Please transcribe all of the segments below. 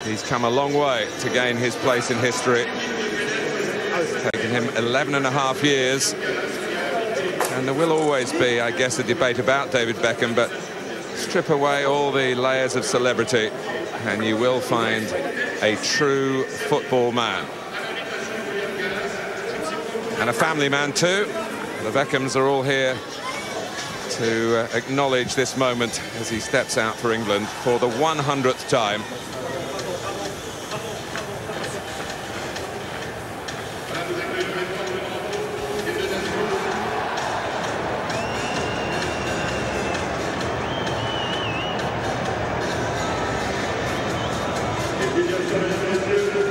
He's come a long way to gain his place in history. It's taken him 11.5 years. And there will always be, I guess, a debate about David Beckham, but strip away all the layers of celebrity and you will find a true football man. And a family man too. The Beckhams are all here to acknowledge this moment as he steps out for England for the 100th time.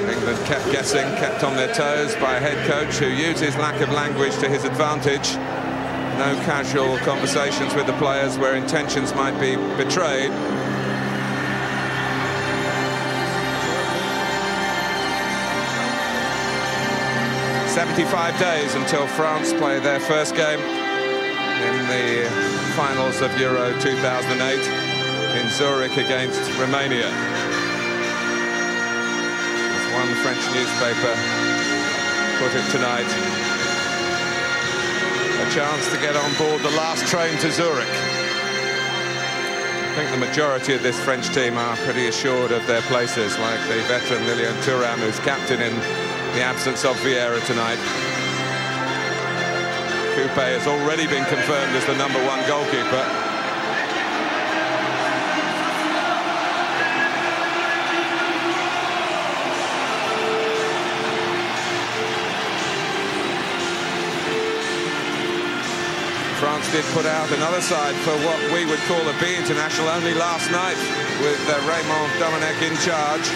England kept guessing, kept on their toes by a head coach who uses lack of language to his advantage. No casual conversations with the players where intentions might be betrayed. "75 days until France play their first game in the finals of Euro 2008 in Zurich against Romania. As one French newspaper put it tonight, a chance to get on board the last train to Zurich. I think the majority of this French team are pretty assured of their places, like the veteran Lilian Thuram, who's captain in the absence of Vieira tonight. Coupe has already been confirmed as the #1 goalkeeper. France did put out another side for what we would call a B international only last night, with Raymond Domenech in charge.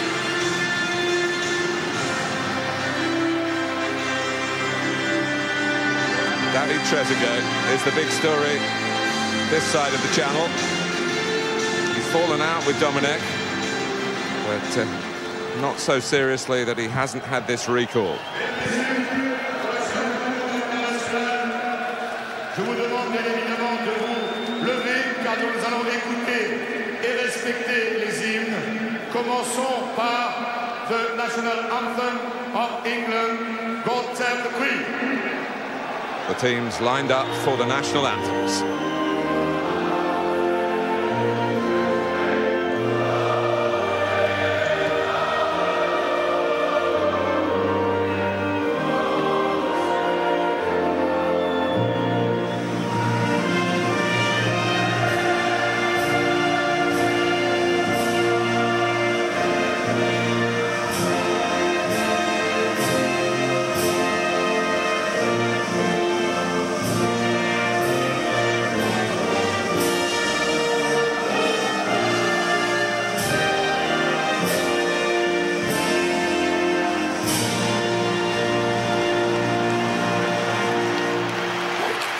David Trezeguet is the big story this side of the channel. He's fallen out with Domenech, but not so seriously that he hasn't had this recall. Je vous demande bien évidemment de vous lever car nous allons écouter et respecter les hymnes. Commençons par the national anthem of England, God Save the Queen. The teams lined up for the national anthems.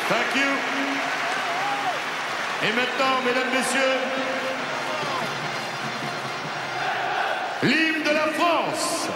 Thank you. Et maintenant, mesdames, messieurs, l'hymne de la France.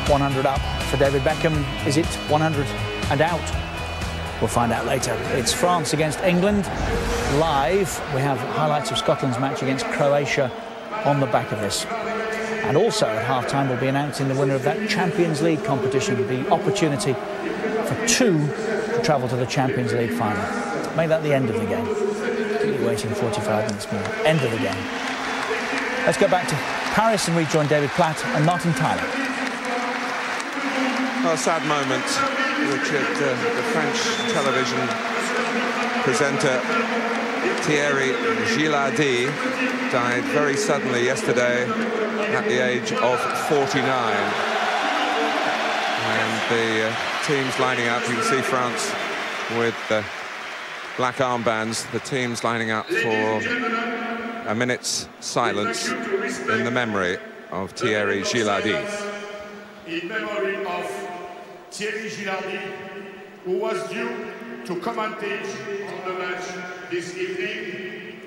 $100 up for David Beckham. Is it 100 and out? We'll find out later. It's France against England. live. We have highlights of Scotland's match against Croatia on the back of this. And also at half-time we'll be announcing the winner of that Champions League competition, the opportunity for two to travel to the Champions League final. Make that the end of the game. Keep waiting 45 minutes more. End of the game. Let's go back to Paris and rejoin David Platt and Martin Tyler. Well, a sad moment, Richard. The French television presenter Thierry Gilardi died very suddenly yesterday at the age of 49. And the teams lining up, you can see France with the black armbands, the teams lining up for a minute's silence in the memory of Thierry Gilardi. In memory of Thierry Gilardi, who was due to commentate on the match this evening.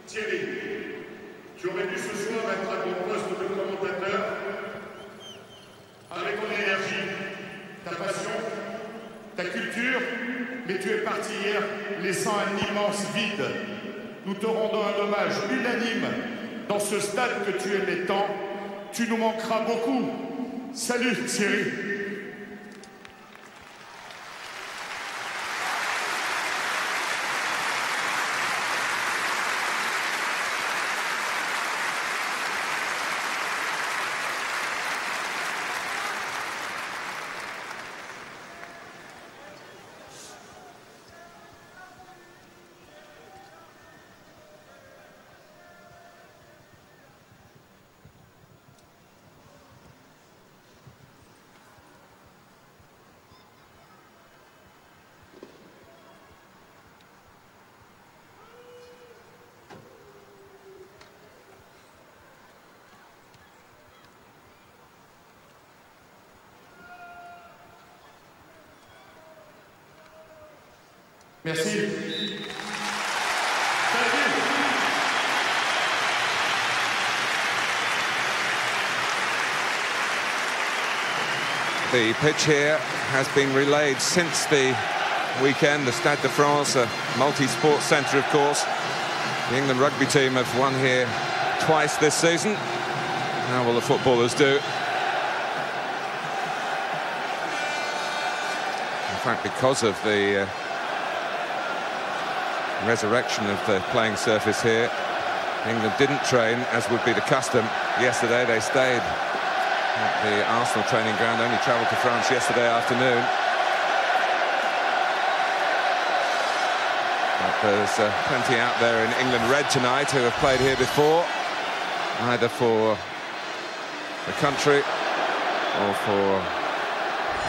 Thierry, tu aurais dû ce soir être à ton poste de commentateur avec ton énergie, ta passion, ta culture, mais tu es parti hier laissant un immense vide. Nous te rendons un hommage unanime dans ce stade que tu aimais tant. Tu nous manqueras beaucoup. Salut Thierry. Merci. The pitch here has been relayed since the weekend. The Stade de France, a multi-sport centre, of course. The England rugby team have won here twice this season. How will the footballers do? In fact, because of the resurrection of the playing surface here, England didn't train, as would be the custom, yesterday. They stayed at the Arsenal training ground, only travelled to France yesterday afternoon. But there's plenty out there in England red tonight who have played here before, either for the country or for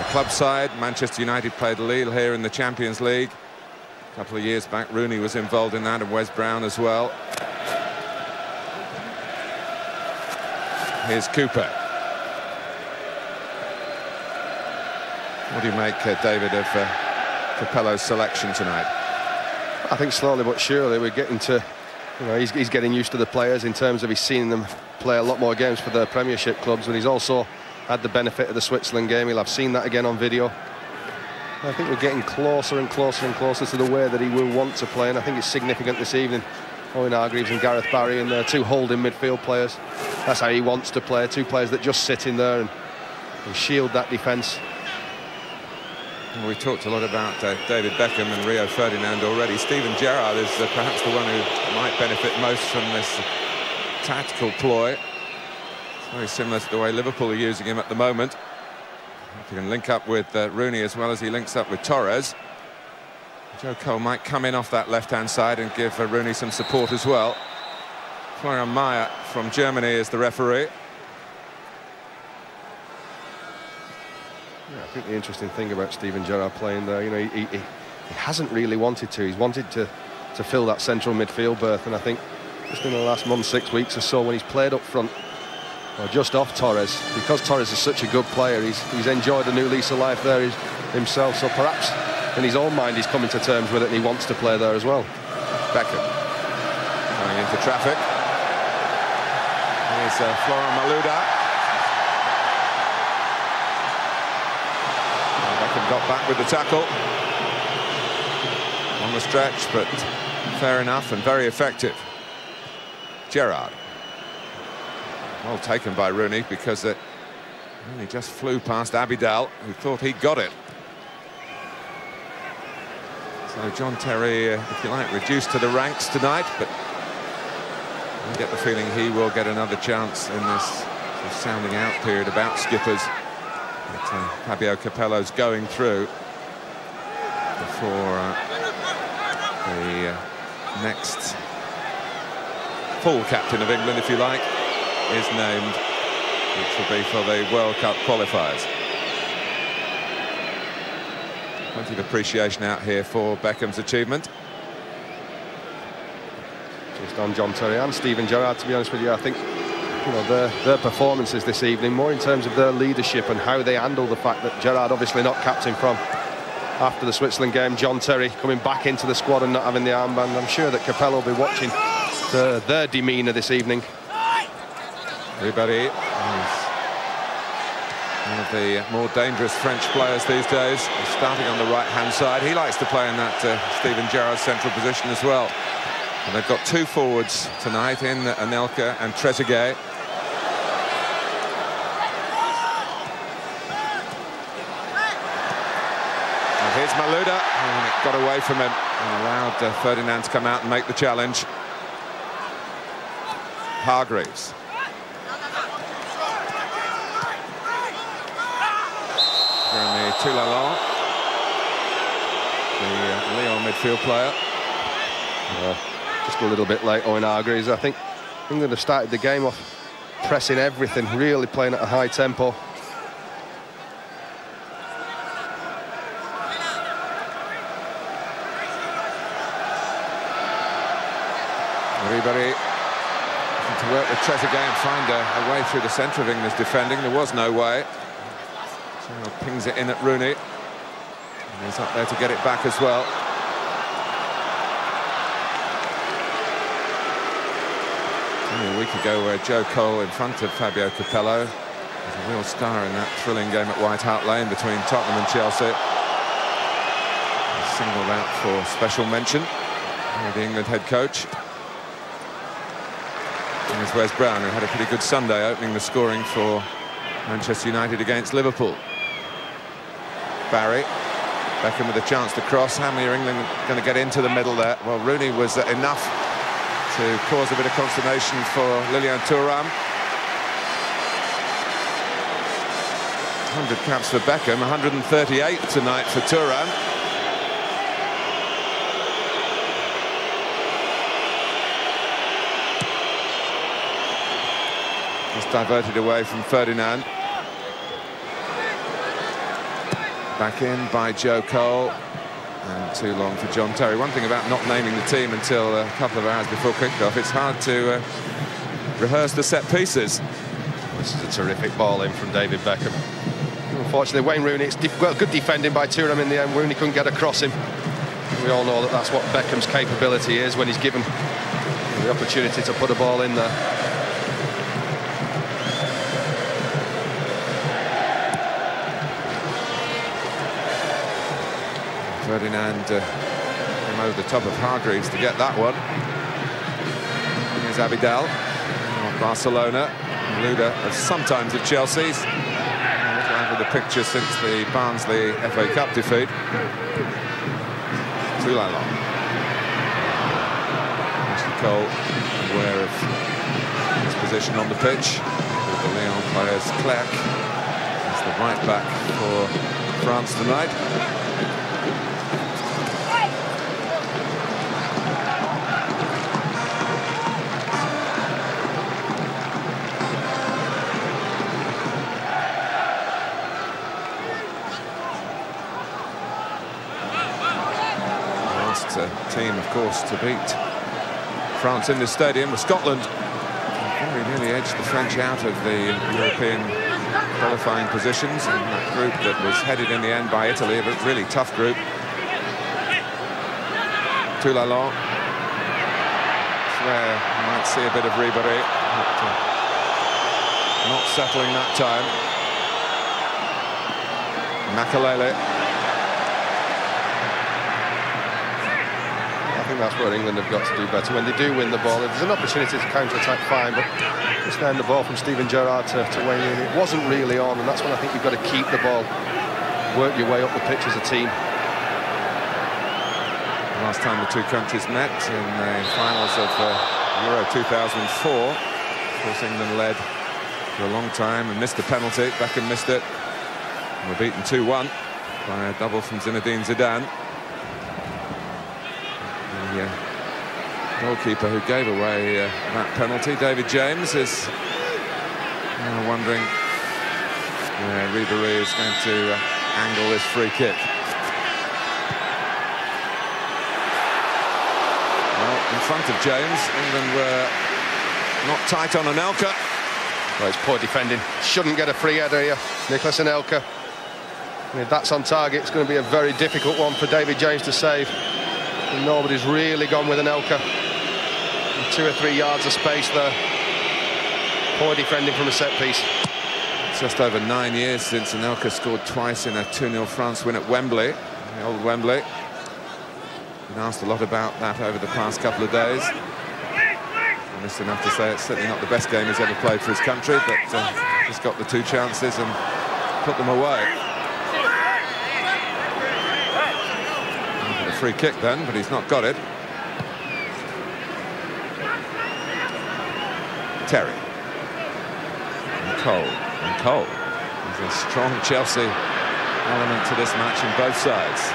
a club side. Manchester United played Lille here in the Champions League. A couple of years back, Rooney was involved in that, and Wes Brown as well. Here's Cooper. What do you make, David, of Capello's selection tonight? I think slowly but surely we're getting to, you know, he's getting used to the players in terms of he's seen them play a lot more games for their Premiership clubs, but he's also had the benefit of the Switzerland game. He'll have seen that again on video. I think we're getting closer and closer and closer to the way that he will want to play, and I think it's significant this evening. Owen Hargreaves and Gareth Barry, and two holding midfield players. That's how he wants to play. Two players that just sit in there and shield that defence. Well, we talked a lot about David Beckham and Rio Ferdinand already. Steven Gerrard is perhaps the one who might benefit most from this tactical ploy. It's very similar to the way Liverpool are using him at the moment. If he can link up with Rooney as well as he links up with Torres, Joe Cole might come in off that left-hand side and give Rooney some support as well. Florian Mayer from Germany is the referee. Yeah, I think the interesting thing about Steven Gerrard playing there, you know, he hasn't really wanted to. He's wanted to fill that central midfield berth, and I think just in the last month, 6 weeks or so, when he's played up front or just off Torres, because Torres is such a good player, he's enjoyed a new lease of life there himself. So perhaps in his own mind he's coming to terms with it and he wants to play there as well. Beckham going into traffic. Here's Florent Malouda. Beckham got back with the tackle on the stretch, but fair enough and very effective. Gerrard. Well taken by Rooney, because it really just flew past Abidal, who thought he got it. So John Terry, if you like, reduced to the ranks tonight, but I get the feeling he will get another chance in this sounding out period about skippers. But, Fabio Capello's going through before the next full captain of England, if you like, is named, which will be for the World Cup qualifiers. Plenty of appreciation out here for Beckham's achievement. Just on John Terry and Steven Gerrard, to be honest with you, I think, you know, their performances this evening, more in terms of their leadership and how they handle the fact that Gerrard obviously not captain from after the Switzerland game. John Terry coming back into the squad and not having the armband. I'm sure that Capello will be watching their demeanour this evening. Ribéry is one of the more dangerous French players these days. He's starting on the right-hand side. He likes to play in that Steven Gerrard central position as well. And they've got two forwards tonight in Anelka and Trezeguet. And here's Malouda, and it got away from him and allowed Ferdinand to come out and make the challenge. Hargreaves. Jeremy Toulalon, the Lyon midfield player. Just a little bit late on Hargreaves. I think England have started the game off pressing everything, really playing at a high tempo. Ribéry to work with Trezeguet and find a way through the centre of England's defending. There was no way. So pings it in at Rooney. And he's up there to get it back as well. Only a week ago where Joe Cole in front of Fabio Capello was a real star in that thrilling game at White Hart Lane between Tottenham and Chelsea. He's singled out for special mention by the England head coach. And there's Wes Brown, who had a pretty good Sunday opening the scoring for Manchester United against Liverpool. Barry, Beckham with a chance to cross. How many are England going to get into the middle there? Well, Rooney was enough to cause a bit of consternation for Lilian Thuram. 100 caps for Beckham, 138 tonight for Thuram. Just diverted away from Ferdinand. Back in by Joe Cole. And too long for John Terry. One thing about not naming the team until a couple of hours before kickoff, it's hard to rehearse the set pieces. This is a terrific ball in from David Beckham. Unfortunately, Wayne Rooney, it's good defending by Thuram in the end. Rooney couldn't get across him. We all know that that's what Beckham's capability is when he's given the opportunity to put a ball in there. Ferdinand came over the top of Hargreaves to get that one. Here's Abidal of Barcelona. Malouda sometimes at Chelsea's. Out of the picture since the Barnsley FA Cup defeat. Toulalon. Ashley Cole aware of his position on the pitch. With the Lyon players, Clerc is the right back for France tonight. Team, of course, to beat France in this stadium was Scotland. Very nearly edged the French out of the European qualifying positions in that group that was headed in the end by Italy, but really tough group. Toulalon. Where you might see a bit of Ribéry, but not settling that time. Makalele. think that's where England have got to do better. When they do win the ball, if there's an opportunity to counter-attack, fine, but just down the ball from Steven Gerrard to Wayne Rooney, it wasn't really on, and that's when I think you've got to keep the ball, work your way up the pitch as a team. Last time the two countries met in the finals of Euro 2004, of course England led for a long time and missed a penalty. Beckham missed it. And were beaten 2-1 by a double from Zinedine Zidane. The goalkeeper who gave away that penalty, David James, is wondering where Ribéry is going to angle this free kick. Well, in front of James, England were not tight on Anelka. Well, it's poor defending. Shouldn't get a free header here, Nicolas Anelka. And if that's on target, it's going to be a very difficult one for David James to save. And nobody's really gone with Anelka. 2 or 3 yards of space there. Poor defending from a set piece. It's just over 9 years since Anelka scored twice in a 2-0 France win at Wembley, the old Wembley. Been asked a lot about that over the past couple of days. Honest enough to say it's certainly not the best game he's ever played for his country, but he's got the 2 chances and put them away. A free kick then, but he's not got it. Terry. And Cole. There's a strong Chelsea element to this match on both sides.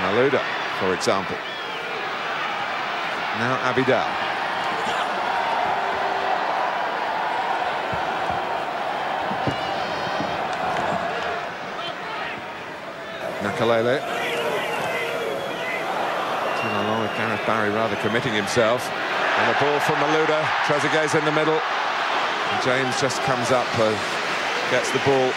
Malouda, for example. Now Abidal. Nakalele. Along with Gareth Barry rather committing himself. And the ball from Malouda. Trezeguet's in the middle. And James just comes up and gets the ball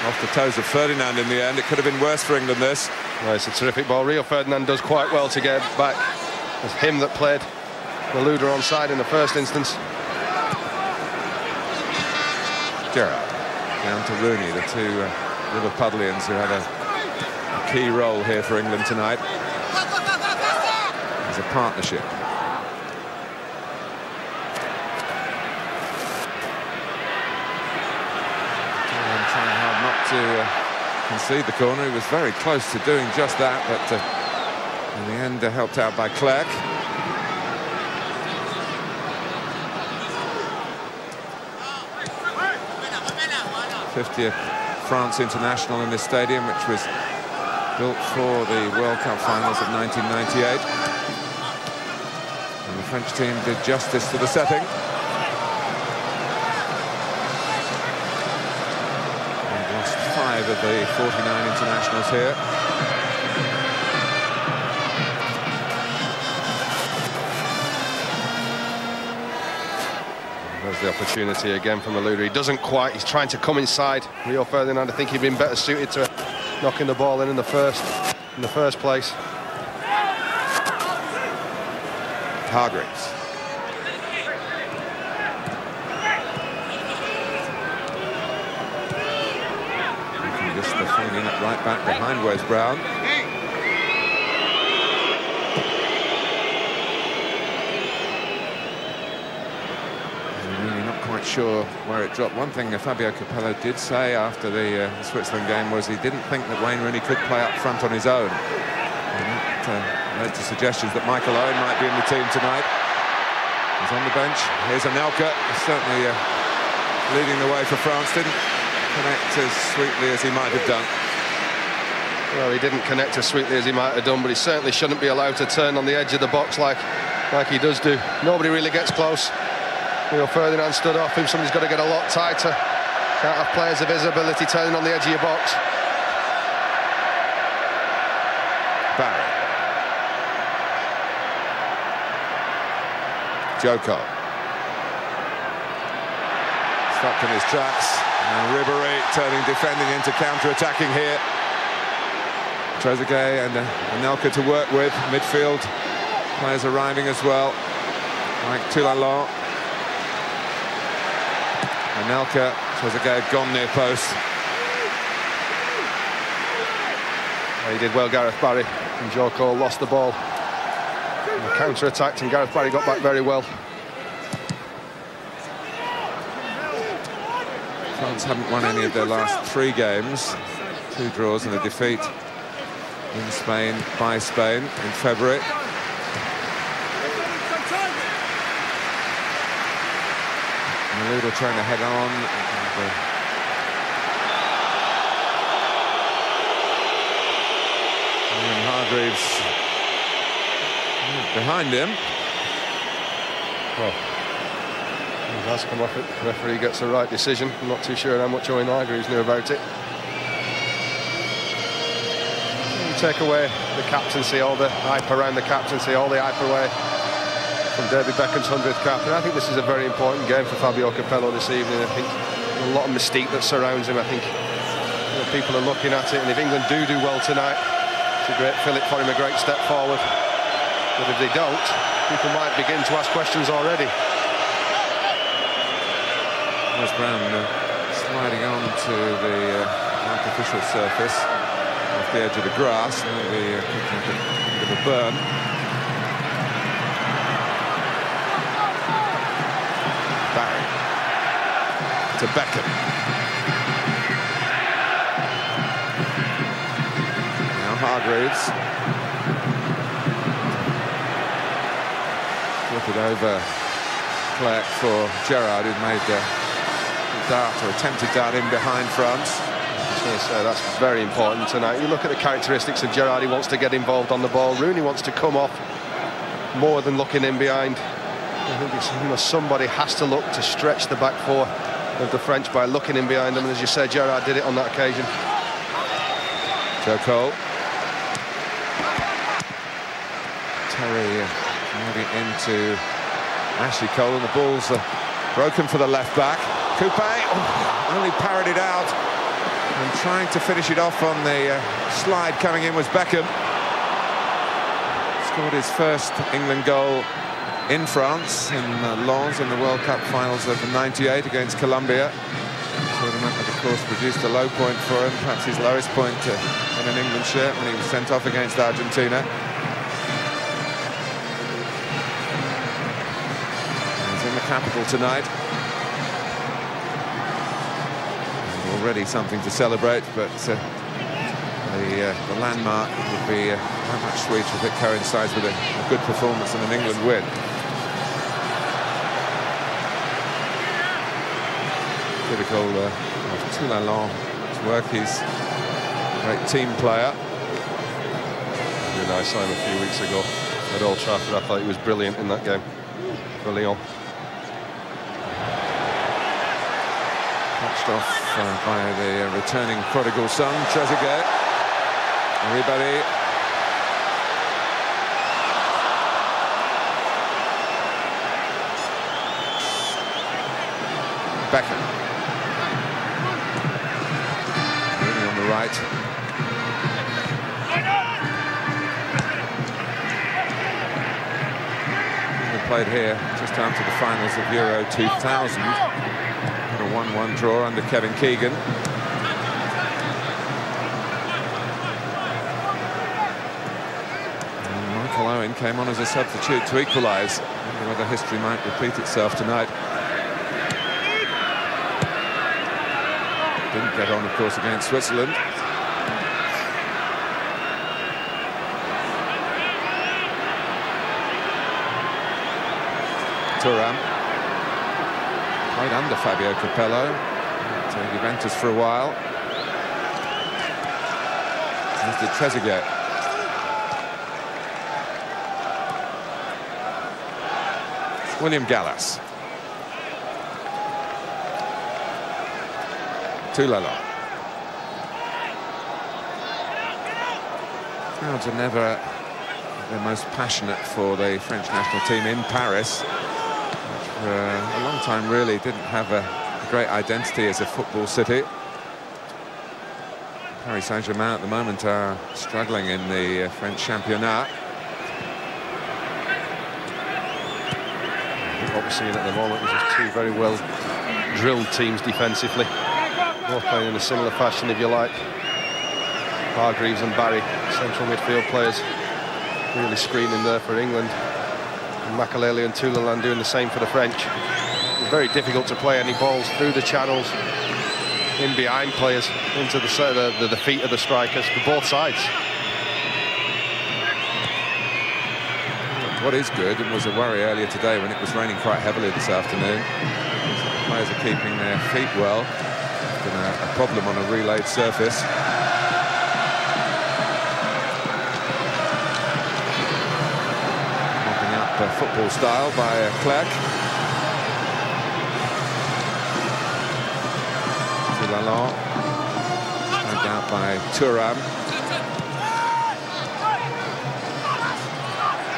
off the toes of Ferdinand in the end. It could have been worse for England, this. Well, it's a terrific ball. Rio Ferdinand does quite well to get back. It's him that played Malouda onside in the first instance. Gerrard down to Rooney, the two Liverpudlians who had a key role here for England tonight. It's a partnership. And trying hard not to concede the corner. He was very close to doing just that, but in the end helped out by Clerc. 50th France international in this stadium, which was built for the World Cup finals of 1998. And the French team did justice to the setting. They've lost 5 of the 49 internationals here. There's the opportunity again from Malouda. He doesn't quite, he's trying to come inside. Rio Ferdinand, I think he'd been better suited to knocking the ball in the first place. Hargreaves. Just the filling in at right back behind Wes Brown. Sure where it dropped. One thing Fabio Capello did say after the Switzerland game was he didn't think that Wayne Rooney could play up front on his own. And that led to suggestions that Michael Owen might be in the team tonight. He's on the bench. Here's Anelka, certainly leading the way for France. Didn't connect as sweetly as he might have done. Well, he didn't connect as sweetly as he might have done, but he certainly shouldn't be allowed to turn on the edge of the box like he does do. Nobody really gets close. Rio Ferdinand stood off him. Somebody's got to get a lot tighter. Can't have players of his ability turning on the edge of your box. Barry. Joko. Stuck in his tracks. And Ribéry turning defending into counter-attacking here. Trezeguet and Anelka to work with. Midfield players arriving as well, like Toulalon. Anelka, Trezeguet gone near post. Well, he did well, Gareth Barry. And Joe Cole lost the ball. Counter-attacked, and Gareth Barry got back very well. France haven't won any of their last 3 games. 2 draws and a defeat in Spain by Spain in February. Malouda trying to head on. And Hargreaves behind him. Well, he has come off it. The referee gets the right decision. I'm not too sure how much Owen Hargreaves knew about it. You take away the captaincy, all the hype around the captaincy, all the hype away from David Beckham's 100th cap. And I think this is a very important game for Fabio Capello this evening. I think a lot of mystique that surrounds him. I think people are looking at it, and if England do well tonight, it's a great fillip for him, a great step forward. But if they don't, people might begin to ask questions already. Wes Brown sliding on to the artificial surface off the edge of the grass, maybe a bit of a burn. Barry to Beckham. Now Hargreaves. Flip it over Clerc for Gerrard, who made the dart, or attempted dart, in behind France. I was going to say, that's very important tonight. You look at the characteristics of Gerrard. He wants to get involved on the ball. Rooney wants to come off more than looking in behind. I think somebody has to look to stretch the back four of the French by looking in behind them, and as you said, Gerrard did it on that occasion. Joe Cole. Terry moving into Ashley Cole, and the ball's broken for the left back. Coupé only parried it out, and trying to finish it off on the slide coming in was Beckham. Scored his first England goal in France in Lens in the World Cup finals of '98 against Colombia. Tournament that, of course, produced a low point for him, perhaps his lowest point in an England shirt, when he was sent off against Argentina. He's in the capital tonight. Already something to celebrate, but the landmark would be how much sweeter if it coincides with a good performance and an England win. Critical of Toulalan's work. He's a great team player. Really, I saw him a few weeks ago at Old Trafford. I thought he was brilliant in that game for Lyon. Touched off by the returning prodigal son, Trezeguet. Ribéry. Beckham. Rooney on the right. We played here just after the finals of Euro 2000. A 1-1 draw under Kevin Keegan. And Michael Owen came on as a substitute to equalise. I wonder whether history might repeat itself tonight. Didn't get on, of course, against Switzerland. Thuram. Played under Fabio Capello at Juventus for a while. As did Trezeguet. William Gallas. Toulalan. Crowds are never the most passionate for the French national team in Paris. For a long time, really didn't have a great identity as a football city. Paris Saint-Germain at the moment are struggling in the French championnat. What we're seeing at the moment is just two very well drilled teams defensively, both playing in a similar fashion, if you like. Hargreaves and Barry, central midfield players, really screening there for England. And Makelele and Toulalan doing the same for the French. It's very difficult to play any balls through the channels, in behind players, into the feet of the strikers for both sides. What is good, and was a worry earlier today when it was raining quite heavily this afternoon, players are keeping their feet well. It's been a problem on a relayed surface. Mopping up football style by Clerc. Toulalan, dragged out by Thuram.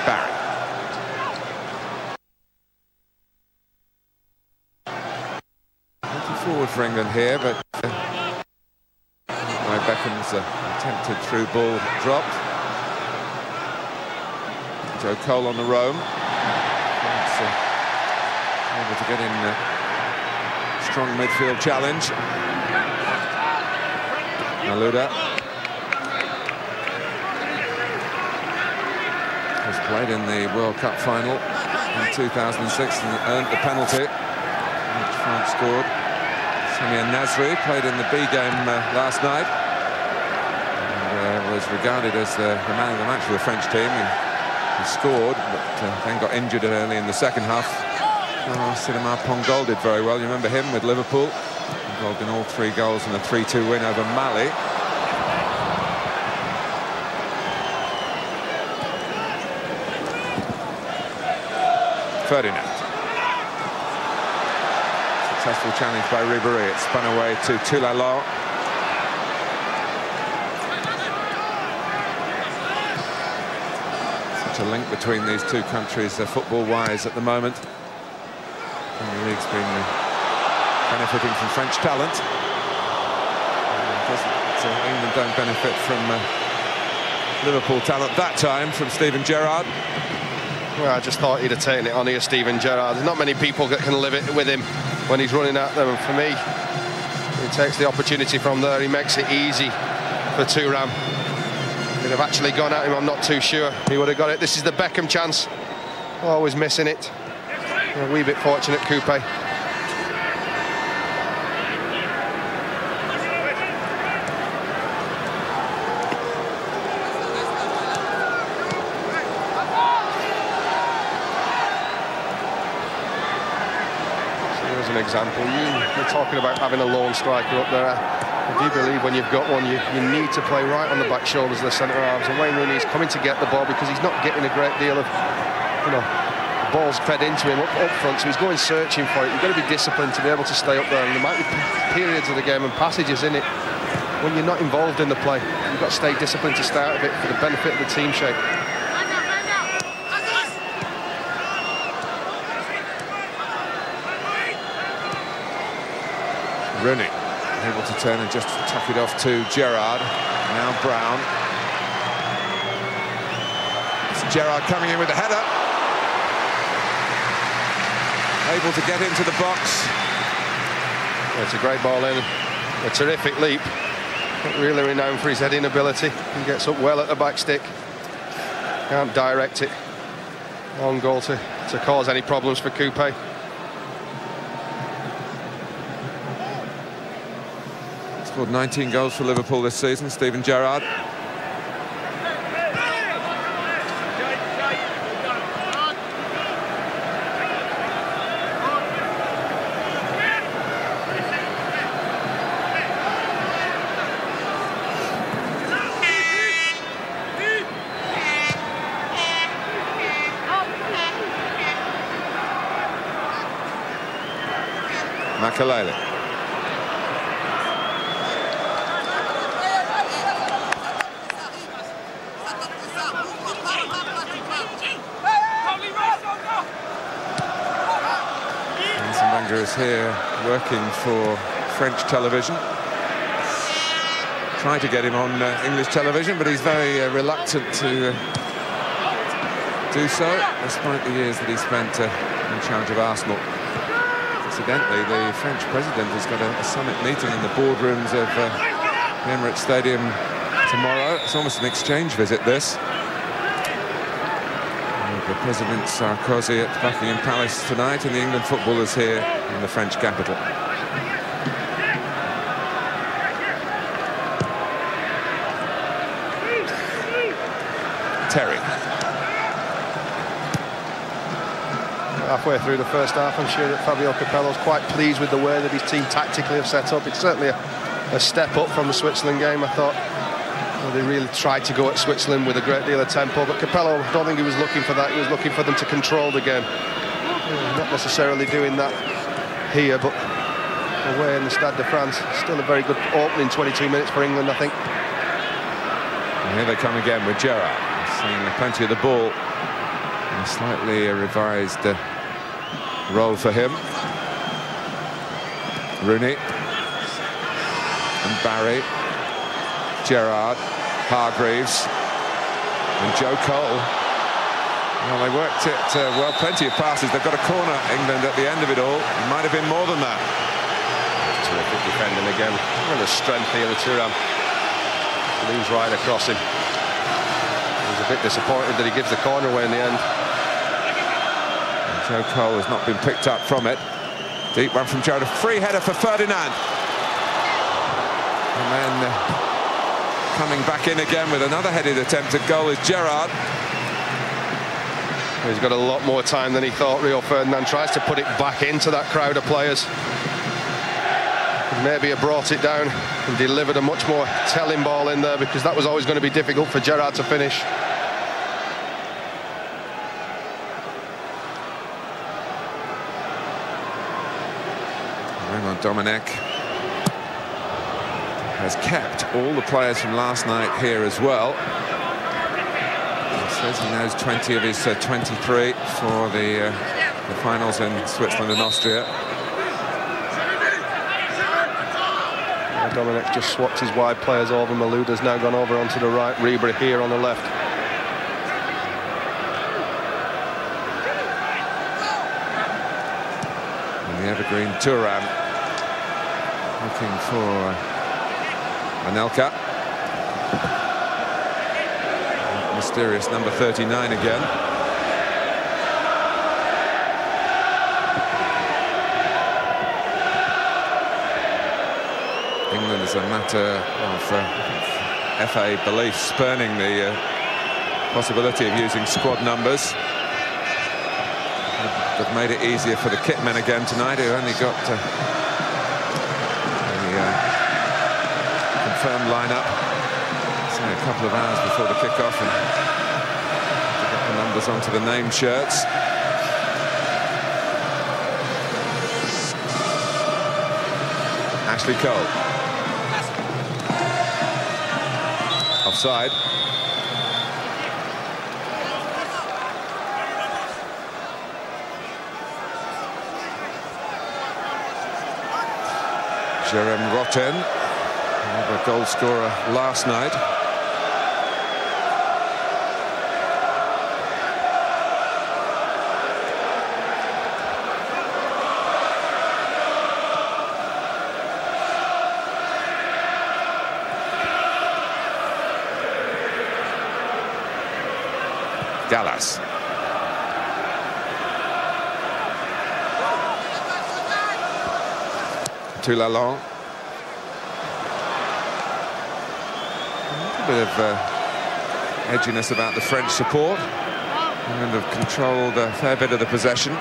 Barry. Looking forward for England here, but Beckham's attempted through ball dropped. Joe Cole on the roam. Able to get in strong midfield challenge. Malouda has played in the World Cup final in 2006 and earned the penalty, which France scored. Samir Nasri played in the B game last night and was regarded as the man of the match for the French team. He scored, but then got injured early in the second half. Sidama Pongol did very well. You remember him with Liverpool, involved in all 3 goals in a 3-2 win over Mali. Ferdinand. Successful challenge by Ribéry. It spun away to Toulalan. Such a link between these two countries, football-wise, at the moment. And the league's been benefiting from French talent. England don't benefit from Liverpool talent that time from Steven Gerrard. Well, I just thought he'd have taken it on here, Steven Gerrard. There's not many people that can live it with him when he's running at them. And for me, he takes the opportunity from there. He makes it easy for Thuram. He'd have actually gone at him, I'm not too sure. He would have got it. This is the Beckham chance. Always missing it. A wee bit fortunate, Coupe. Example, you're talking about having a lone striker up there. I do believe when you've got one, you need to play right on the back shoulders of the centre halves, and Wayne Rooney is coming to get the ball because he's not getting a great deal of, balls fed into him up front, so he's going searching for it. You've got to be disciplined to be able to stay up there, and there might be periods of the game and passages in it when you're not involved in the play. You've got to stay disciplined to stay out of it for the benefit of the team shape. Rooney able to turn and just tuck it off to Gerrard. Now Brown. It's Gerrard coming in with a header. Able to get into the box. Yeah, it's a great ball in. A terrific leap. Not really renowned for his heading ability. He gets up well at the back stick. Can't direct it. On goal to cause any problems for Coupe. Scored 19 goals for Liverpool this season, Steven Gerrard. Makelele. Is here working for French television. Try to get him on English television, but he's very reluctant to do so, despite the years that he spent in charge of Arsenal. Incidentally, the French president has got a summit meeting in the boardrooms of the Emirates Stadium tomorrow. It's almost an exchange visit, this. The President Sarkozy at Buckingham Palace tonight, and the England footballers here in the French capital. Terry. Halfway through the first half, I'm sure that Fabio Capello's quite pleased with the way that his team tactically have set up. It's certainly a step up from the Switzerland game. I thought they really tried to go at Switzerland with a great deal of tempo, but Capello, I don't think he was looking for that. He was looking for them to control the game. Not necessarily doing that here, but away in the Stade de France. Still a very good opening 22 minutes for England, I think. And here they come again with Gerrard. Seeing plenty of the ball. A slightly revised role for him. Rooney. And Barry. Gerrard. Hargreaves. And Joe Cole. Well, they worked it well, plenty of passes. They've got a corner, England, at the end of it all. It might have been more than that. Terrific defending again. And the strength here, the Thuram. Leans right across him. He's a bit disappointed that he gives the corner away in the end. And Joe Cole has not been picked up from it. Deep one from Gerrard. A free header for Ferdinand. And then coming back in again with another headed attempt at goal is Gerrard. He's got a lot more time than he thought. Rio Ferdinand tries to put it back into that crowd of players. Maybe have brought it down and delivered a much more telling ball in there, because that was always going to be difficult for Gerrard to finish. Raymond Domenech has kept all the players from last night here as well. He says he knows 20 of his 23 for the finals in Switzerland and Austria. Domenech just swapped his wide players over. Malouda's now gone over onto the right. Ribery here on the left. And the evergreen Thuram looking for Anelka. Mysterious number 39 again. England is a matter of FA belief, spurning the possibility of using squad numbers. They've made it easier for the kitmen again tonight, who only got the confirmed lineup, say, a couple of hours before the kickoff, and got the numbers onto the name shirts. Ashley Cole. Offside. Jerome Rotten, another goal scorer last night. Gallas. To Lalonde. A little bit of edginess about the French support. England have controlled a fair bit of the possession.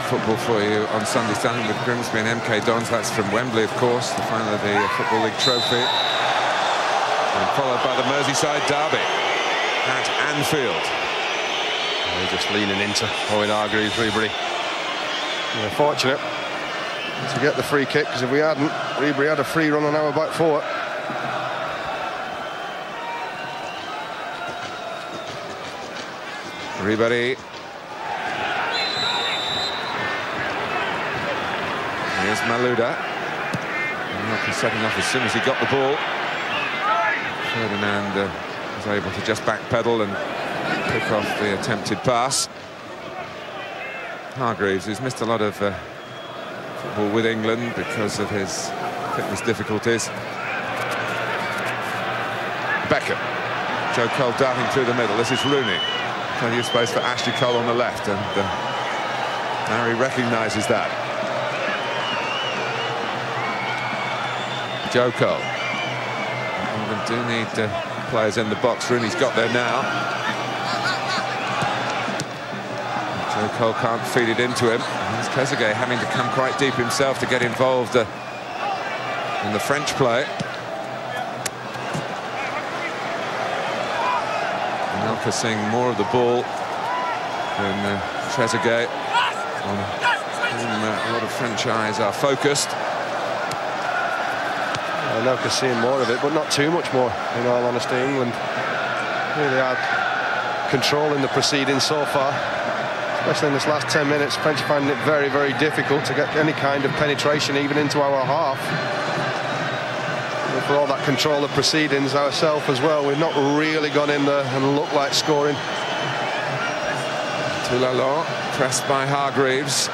Football for you on Sunday, starting with Grimsby and MK Dons. That's from Wembley, of course, the final of the Football League trophy, and followed by the Merseyside derby at Anfield. They're just leaning into Owen Hargreaves, Ribery. We're fortunate to get the free kick, because if we hadn't, Ribery had a free run on our back foot. Ribery. Here's Malouda. Setting off as soon as he got the ball. Ferdinand was was able to just backpedal and pick off the attempted pass. Hargreaves, who's missed a lot of football with England because of his fitness difficulties. Beckham. Joe Cole darting through the middle. This is Rooney. Plenty of space for Ashley Cole on the left, and Harry recognises that. Joe Cole. England do need players in the box. Rooney's got there now. Joe Cole can't feed it into him. It's Trezeguet having to come quite deep himself to get involved in the French play. Anelka seeing more of the ball than Trezeguet, on whom a lot of French eyes are focused. Anelka seeing more of it, but not too much more, in all honesty. England really are controlling the proceedings so far, especially in this last 10 minutes. French finding it very, very difficult to get any kind of penetration even into our half. And for all that control of proceedings ourselves as well, we've not really gone in there and looked like scoring. Toulalon pressed by Hargreaves.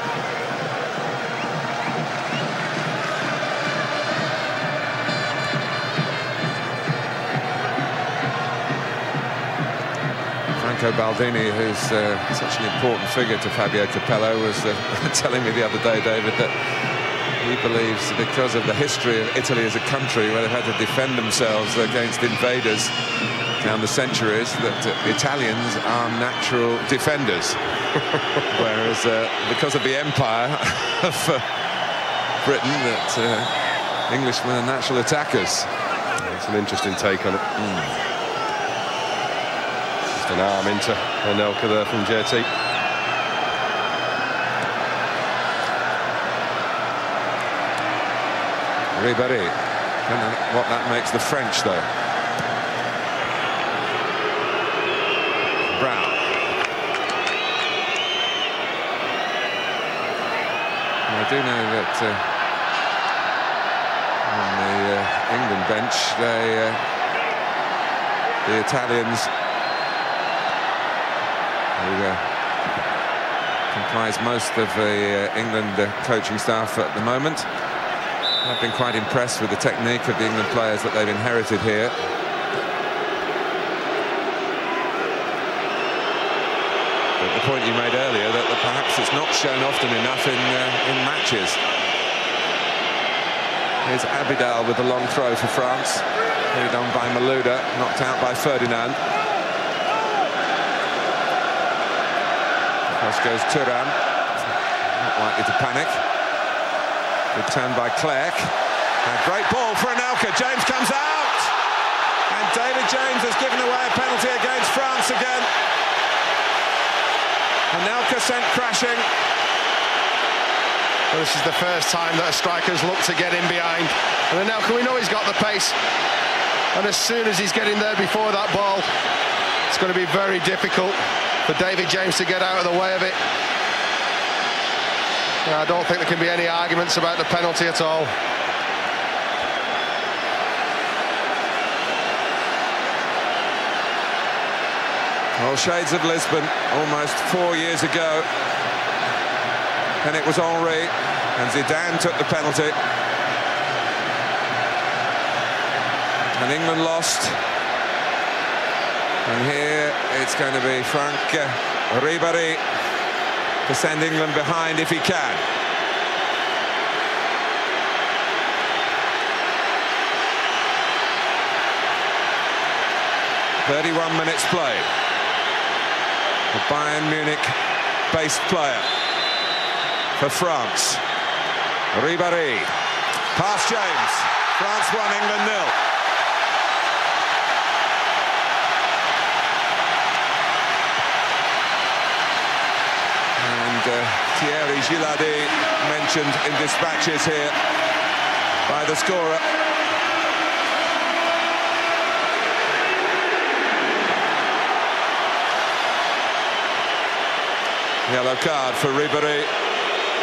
Baldini, who's such an important figure to Fabio Capello, was telling me the other day, David, that he believes because of the history of Italy as a country, where they've had to defend themselves against invaders down the centuries, that the Italians are natural defenders, whereas because of the empire of Britain, that Englishmen are natural attackers. It's an interesting take on it. An arm into Anelka there from JT. Ribéry. Don't know what that makes the French, though. Brown. I do know that on the England bench, the Italians, who comprise most of the England coaching staff at the moment, I've been quite impressed with the technique of the England players that they've inherited here. But the point you made earlier, that perhaps it's not shown often enough in matches. Here's Abidal with the long throw for France. Carried on by Malouda, knocked out by Ferdinand. Across goes Thuram, not likely to panic. Good turn by Clerc. And great ball for Anelka. James comes out, and David James has given away a penalty against France again. Anelka sent crashing. Well, this is the first time that a striker's looked to get in behind. And Anelka, we know he's got the pace, and as soon as he's getting there before that ball, it's going to be very difficult for David James to get out of the way of it. I don't think there can be any arguments about the penalty at all. Well, shades of Lisbon, almost 4 years ago. And it was Henry, and Zidane took the penalty. And England lost. And here it's going to be Franck Ribéry to send England behind if he can. "31 minutes played." A Bayern Munich-based player for France. Ribéry. Past James. France 1, England 0. Thierry Gilardi mentioned in dispatches here by the scorer. Yellow card for Ribéry,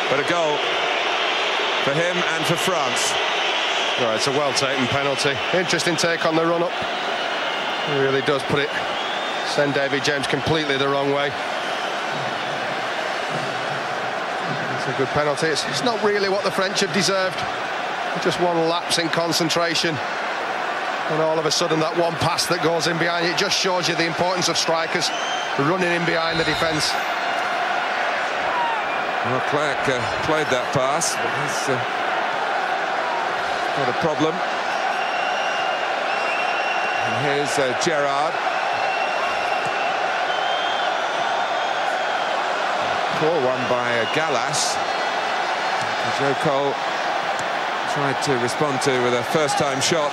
but a goal for him and for France. Right, it's a well-taken penalty. Interesting take on the run-up. He really does send David James completely the wrong way. It's a good penalty. It's not really what the French have deserved. Just one lapse in concentration. And all of a sudden that one pass that goes in behind, it just shows you the importance of strikers running in behind the defence. Well, Clark played that pass, but he's got a problem. And here's Gerrard. Poor one by Gallas. Joe Cole tried to respond to with a first-time shot.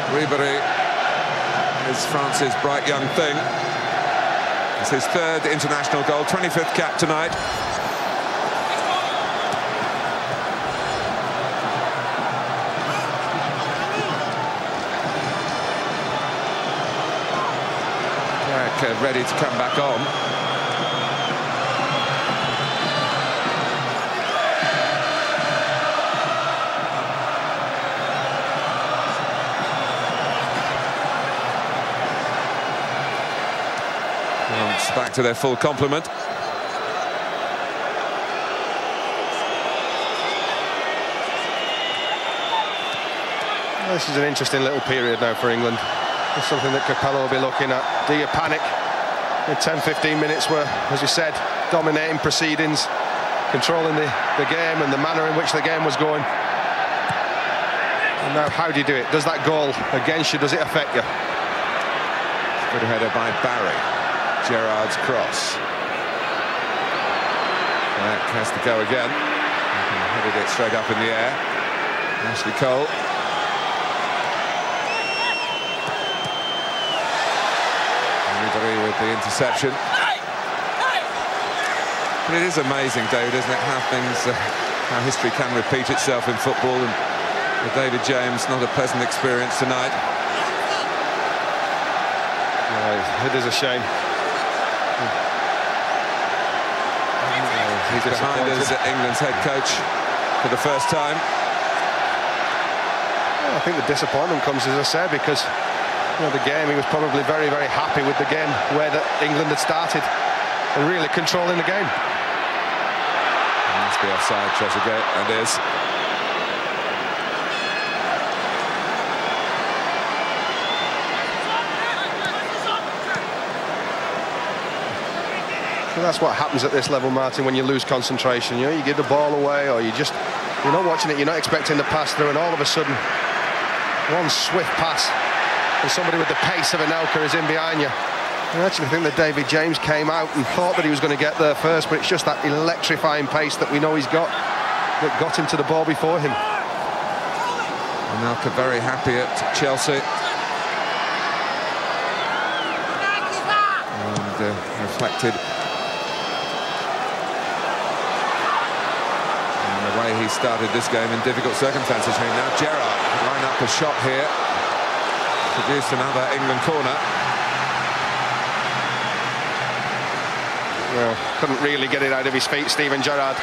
Ribéry is France's bright young thing. It's his third international goal, 25th cap tonight. Jack ready to come back on. Back to their full complement. This is an interesting little period now for England. It's something that Capello will be looking at. Do you panic in 10-15 minutes where, as you said, dominating proceedings, controlling the game and the manner in which the game was going? And now how do you do it? Does that goal against you, does it affect you? Good header by Barry. Gerrard's cross. That has to go again. Headed it straight up in the air. Ashley Cole. Ribéry with the interception. But it is amazing, David, isn't it, how history can repeat itself in football. And for David James, not a pleasant experience tonight. It is a shame. He's behind us, England's head coach, for the first time. Well, I think the disappointment comes, as I said, because the game, he was probably very, very happy with the game where England had started and really controlling the game. It must be offside, Trezeguet, and is. So that's what happens at this level, Martin, when you lose concentration. You give the ball away, or you're not watching it, you're not expecting the pass through, and all of a sudden, one swift pass, and somebody with the pace of Anelka is in behind you. I actually think that David James came out and thought that he was going to get there first, but it's just that electrifying pace that we know he's got that got him to the ball before him. Anelka very happy at Chelsea. And reflected the way he started this game in difficult circumstances. I mean, now Gerrard could line up a shot here, produce another England corner. Well, couldn't really get it out of his feet, Steven Gerrard.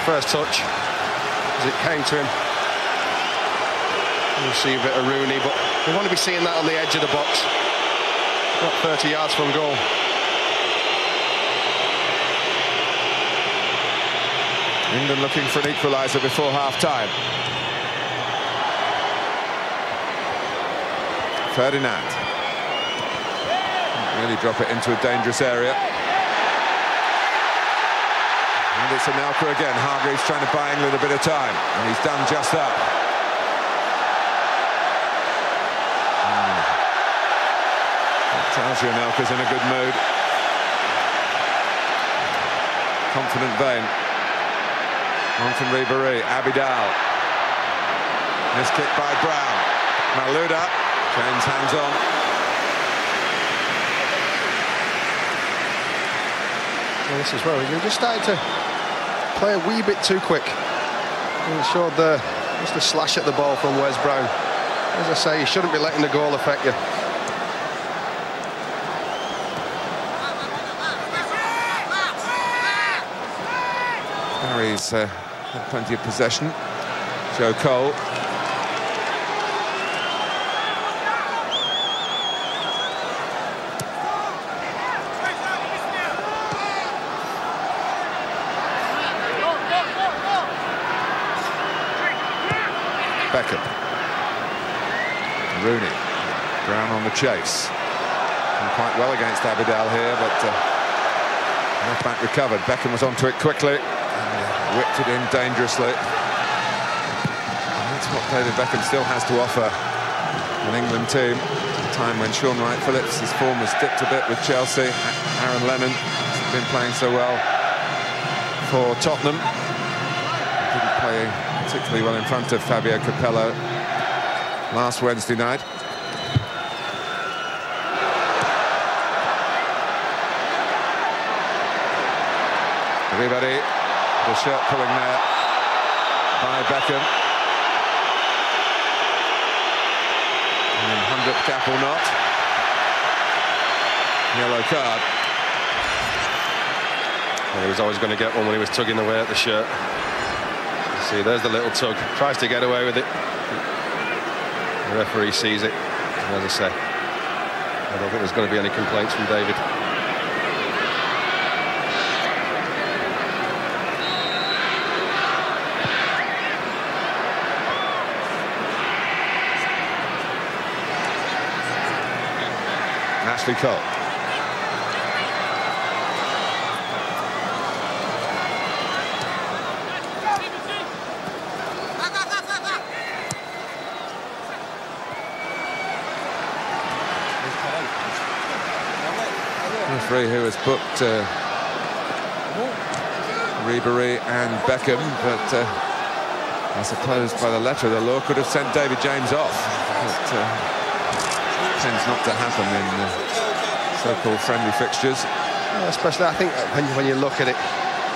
First touch as it came to him. You'll see a bit of Rooney, but we want to be seeing that on the edge of the box, not 30 yards from goal. England looking for an equaliser before half-time. Ferdinand. Really drop it into a dangerous area. And it's Anelka again. Hargreaves trying to buy England a bit of time. And he's done just that. That tells you Anelka's in a good mood. Confident vein. On from Ribéry, Abidal. This kick by Brown. Malouda, James hands on. Well, this is where we just started to play a wee bit too quick. And showed just a slash at the ball from Wes Brown. As I say, you shouldn't be letting the goal affect you. Harry's had plenty of possession. Joe Cole. Beckham. Rooney. Brown on the chase. Done quite well against Abidal here, but left back recovered. Beckham was onto it quickly and whipped it in dangerously. And that's what David Beckham still has to offer an England team. A time when Sean Wright-Phillips, his form has dipped a bit with Chelsea. Aaron Lennon has been playing so well for Tottenham. He didn't play particularly well in front of Fabio Capello last Wednesday night. Everybody, the shirt pulling there by Beckham. And 100th cap or not. Yellow card. Well, he was always going to get one when he was tugging away at the shirt. See, there's the little tug. Tries to get away with it. The referee sees it. And as I say, I don't think there's going to be any complaints from David. Ashley Cole. Referee who has booked Ribery and Beckham, but I suppose by the letter of the law could have sent David James off. But tends not to happen in so-called friendly fixtures. Yeah, especially, I think, when you look at it,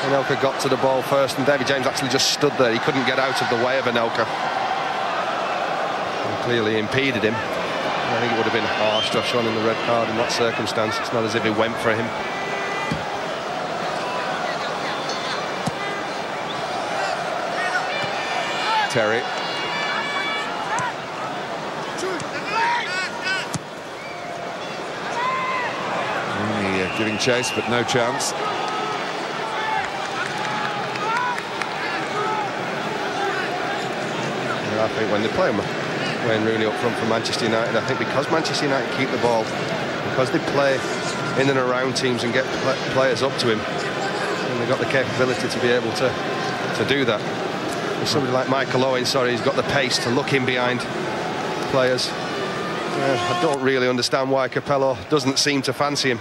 Anelka got to the ball first, and David James actually just stood there. He couldn't get out of the way of Anelka. And clearly impeded him. I think it would have been harsh to have shown him the red card in that circumstance. It's not as if he went for him. Terry. Only giving chase, but no chance. Yeah, I think when they play Wayne Rooney up front for Manchester United, I think because Manchester United keep the ball, because they play in and around teams and get players up to him, and they've got the capability to be able to do that. There's somebody like Michael Owen, he's got the pace to look in behind players. I don't really understand why Capello doesn't seem to fancy him.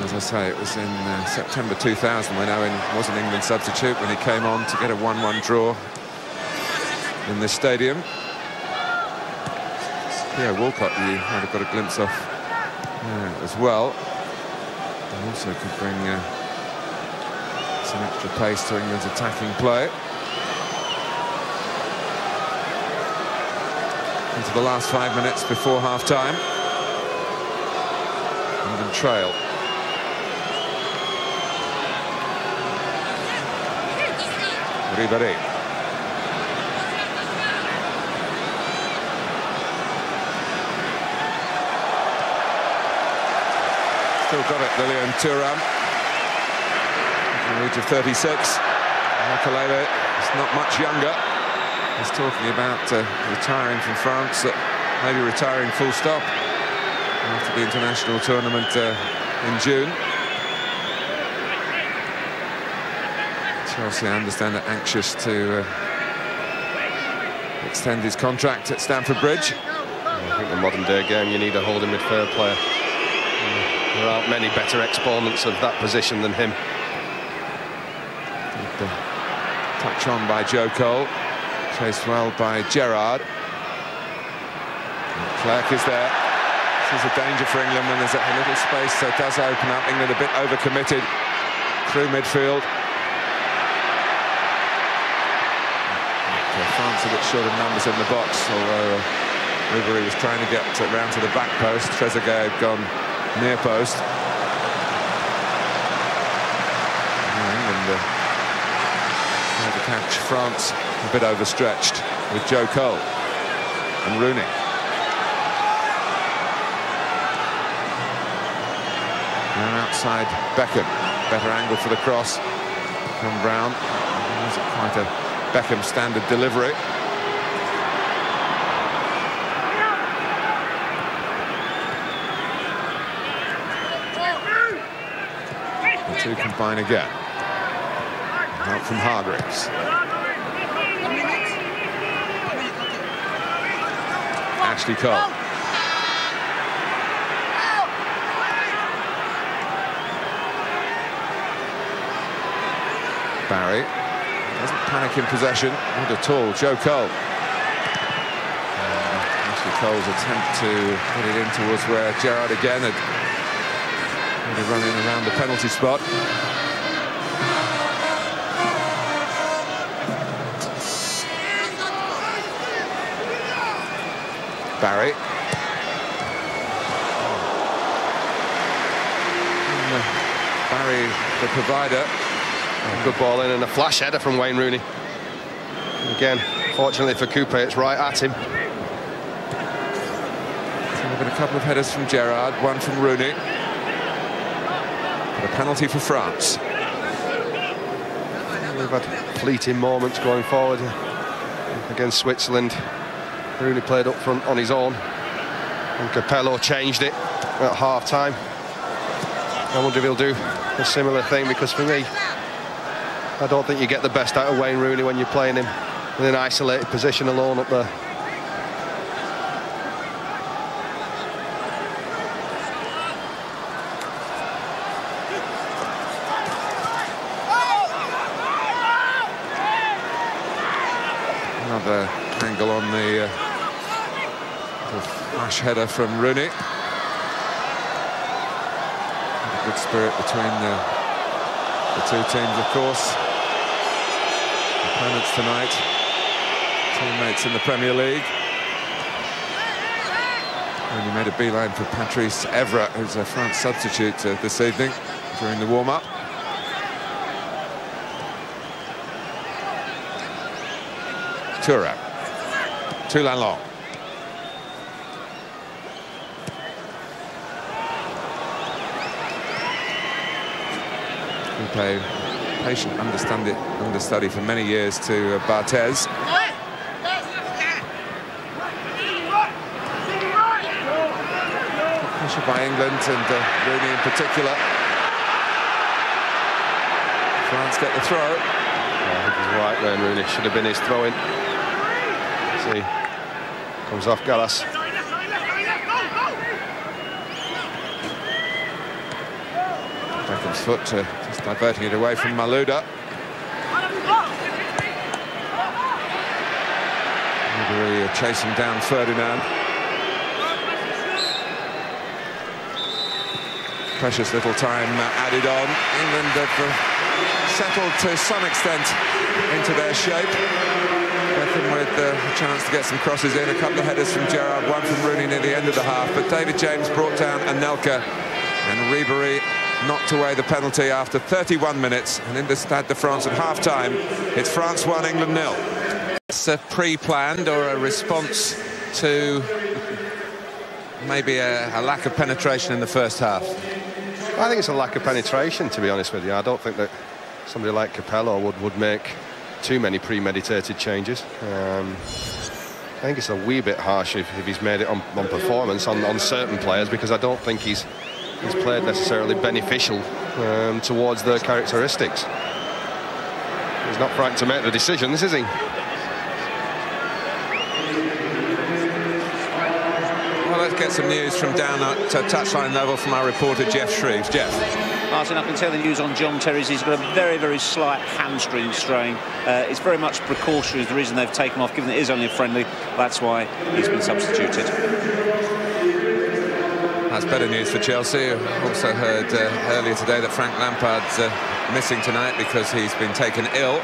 As I say, it was in September 2000 when Owen was an England substitute, when he came on to get a 1-1 draw in this stadium. Theo Walcott, you might have got a glimpse of as well. And also could bring some extra pace to England's attacking play. Into the last 5 minutes before half-time. England trail. Ribery. Still got it, Lilian Thuram. At the age of 36. Makelele is not much younger. He's talking about retiring from France, maybe retiring full stop after the international tournament in June. Chelsea, I understand, are anxious to extend his contract at Stamford Bridge. I think the modern-day game, you need a holding midfield player. There aren't many better exponents of that position than him. Touch on by Joe Cole. Chased well by Gerrard. Clerk is there. This is a danger for England when there's a little space, so it does open up. England a bit overcommitted through midfield. France a bit short of numbers in the box, although Ribery was trying to get round to the back post. Trezeguet had gone near post. England tried to catch France a bit overstretched with Joe Cole and Rooney. And outside Beckham, better angle for the cross from Brown. It wasn't quite a Beckham standard delivery. The two combine again. Out from Hargreaves. Ashley Cole. Barry doesn't panic in possession, not at all. Joe Cole. Ashley Cole's attempt to put it in towards where Gerrard again had really run in around the penalty spot. Barry. And, Barry, the provider. Good ball in and a flash header from Wayne Rooney. Again, fortunately for Coupe, it's right at him. So we've got a couple of headers from Gerrard, one from Rooney. But a penalty for France. We've had fleeting moments going forward against Switzerland. Rooney played up front on his own, and Capello changed it at half-time. I wonder if he'll do a similar thing, because for me, I don't think you get the best out of Wayne Rooney when you're playing him in an isolated position alone up there. Another angle on the flash header from Rooney. Good spirit between the two teams, of course. Opponents tonight, teammates in the Premier League. And he made a beeline for Patrice Evra, who's a France substitute this evening during the warm-up. Thuram, Toulon. Coupe, patient understudy for many years to Barthez. Pressure by England and Rooney in particular. France get the throw. I think he's right there, Rooney. Should have been his throw-in. See, comes off Gallas. Beckham's foot just diverting it away from Malouda. Ribery chasing down Ferdinand. Precious little time added on. England have settled to some extent into their shape. Beckham with a chance to get some crosses in. A couple of headers from Gerrard, one from Rooney near the end of the half. But David James brought down Anelka, and Ribery knocked away the penalty after 31 minutes. And in the Stade de France at half-time, it's France 1, England 0. It's a pre-planned or a response to maybe a lack of penetration in the first half? I think it's a lack of penetration, to be honest with you. I don't think that somebody like Capello would make too many premeditated changes. I think it's a wee bit harsh if he's made it on performance on certain players, because I don't think he's played necessarily beneficial towards their characteristics. He's not frightened to make the decisions, is he? Well, let's get some news from down at touchline level from our reporter Jeff Shreves. Jeff. Martin, I can tell the news on John Terry's. He's got a very, very slight hamstring strain. It's very much precautionary, is the reason they've taken him off, given it is only a friendly. That's why he's been substituted. That's better news for Chelsea. Also heard earlier today that Frank Lampard's missing tonight because he's been taken ill.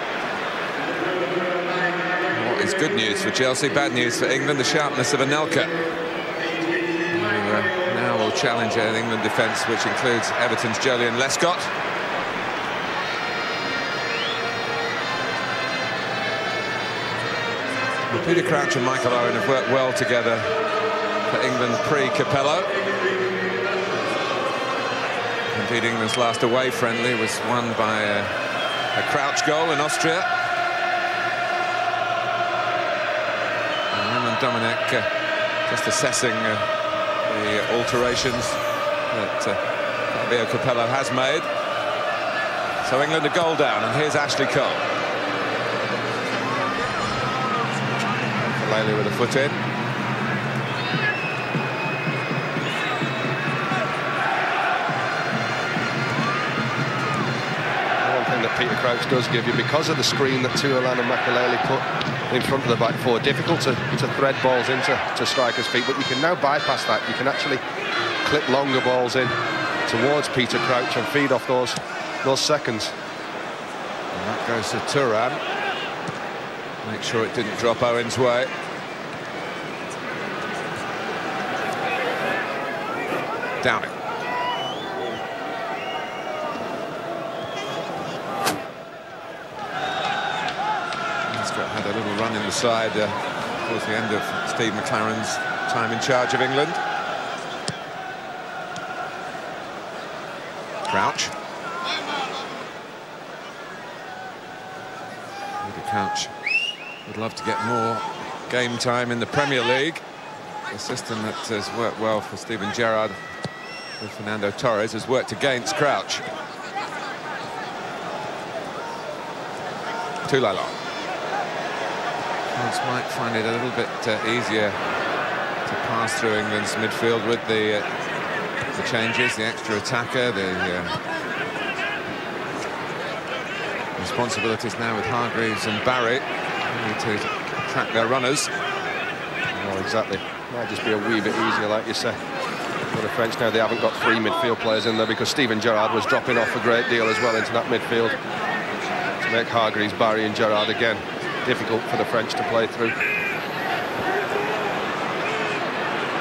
What is good news for Chelsea, bad news for England, the sharpness of Anelka. Now will challenge an England defence, which includes Everton's Jolyon Lescott. Peter Crouch and Michael Owen have worked well together for England pre-Capello. Indeed, England's last away friendly was won by a Crouch goal in Austria. And him and Dominic just assessing the alterations that Fabio Capello has made. So England a goal down, and here's Ashley Cole. Lely with a foot in. One thing that Peter Crouch does give you, because of the screen that Tuolan and Makelele put in front of the back four, difficult to thread balls into strikers' feet, but you can now bypass that. You can actually clip longer balls in towards Peter Crouch and feed off those seconds. And that goes to Turan. Make sure it didn't drop Owen's way. Downing. Had a little run in the side towards the end of Steve McLaren's time in charge of England. Crouch. Maybe Crouch would love to get more game time in the Premier League. A system that has worked well for Steven Gerrard with Fernando Torres has worked against Crouch. Tulalong. France might find it a little bit easier to pass through England's midfield with the changes, the extra attacker, the responsibilities now with Hargreaves and Barry to track their runners. Oh, exactly. Might just be a wee bit easier, like you say. For the French now, they haven't got three midfield players in there because Steven Gerrard was dropping off a great deal as well into that midfield to make Hargreaves, Barry and Gerrard again difficult for the French to play through.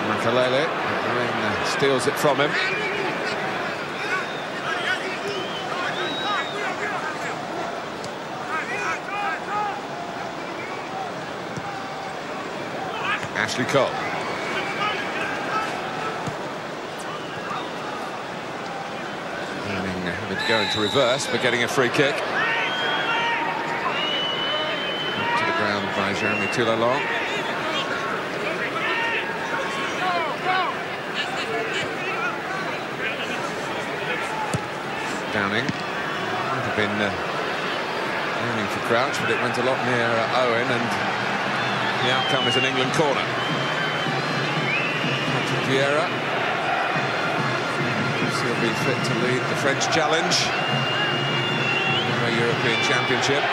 Makelele steals it from him. Ashley Cole. Having to go into reverse, but getting a free kick. By Jeremy Tulalong. Downing might have been aiming for Crouch, but it went a lot near Owen, and the outcome is an England corner. Patrick Vieira. He'll be fit to lead the French challenge. European Championship.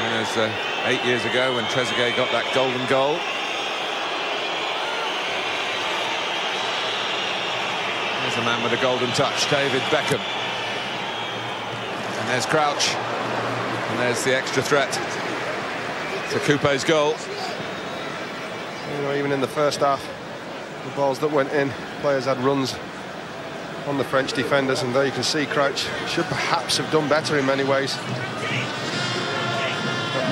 As 8 years ago when Trezeguet got that golden goal. There's a man with a golden touch, David Beckham. And there's Crouch. And there's the extra threat to Coupe's goal. You know, even in the first half, the balls that went in, players had runs on the French defenders, and there you can see Crouch should perhaps have done better in many ways.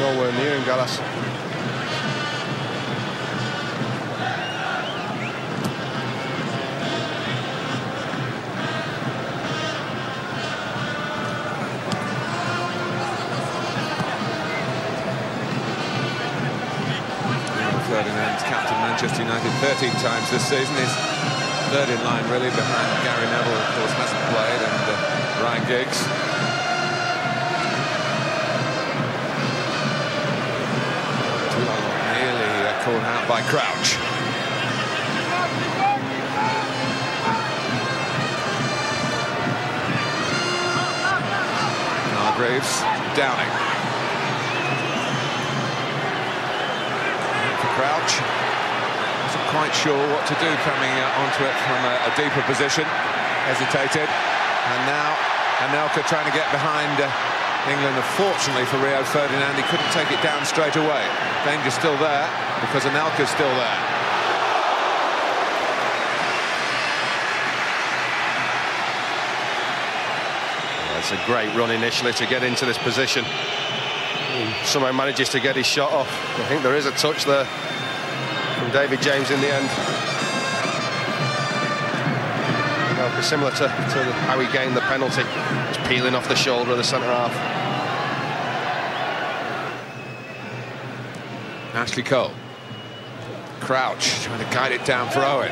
Nowhere near in Gallas. Ferdinand's captain Manchester United 13 times this season. He's third in line really behind Gary Neville, of course, hasn't played, and Ryan Giggs. Called out by Crouch. Hargreaves, Downing. For Crouch, wasn't quite sure what to do coming onto it from a deeper position. Hesitated, and now Anelka trying to get behind England. Unfortunately for Rio Ferdinand, he couldn't take it down straight away. Danger's still there because Anelka's still there. It's a great run initially to get into this position. somehow manages to get his shot off. I think there is a touch there from David James in the end. You know, similar to how he gained the penalty, just peeling off the shoulder of the centre half. Ashley Cole. Crouch trying to guide it down for Owen.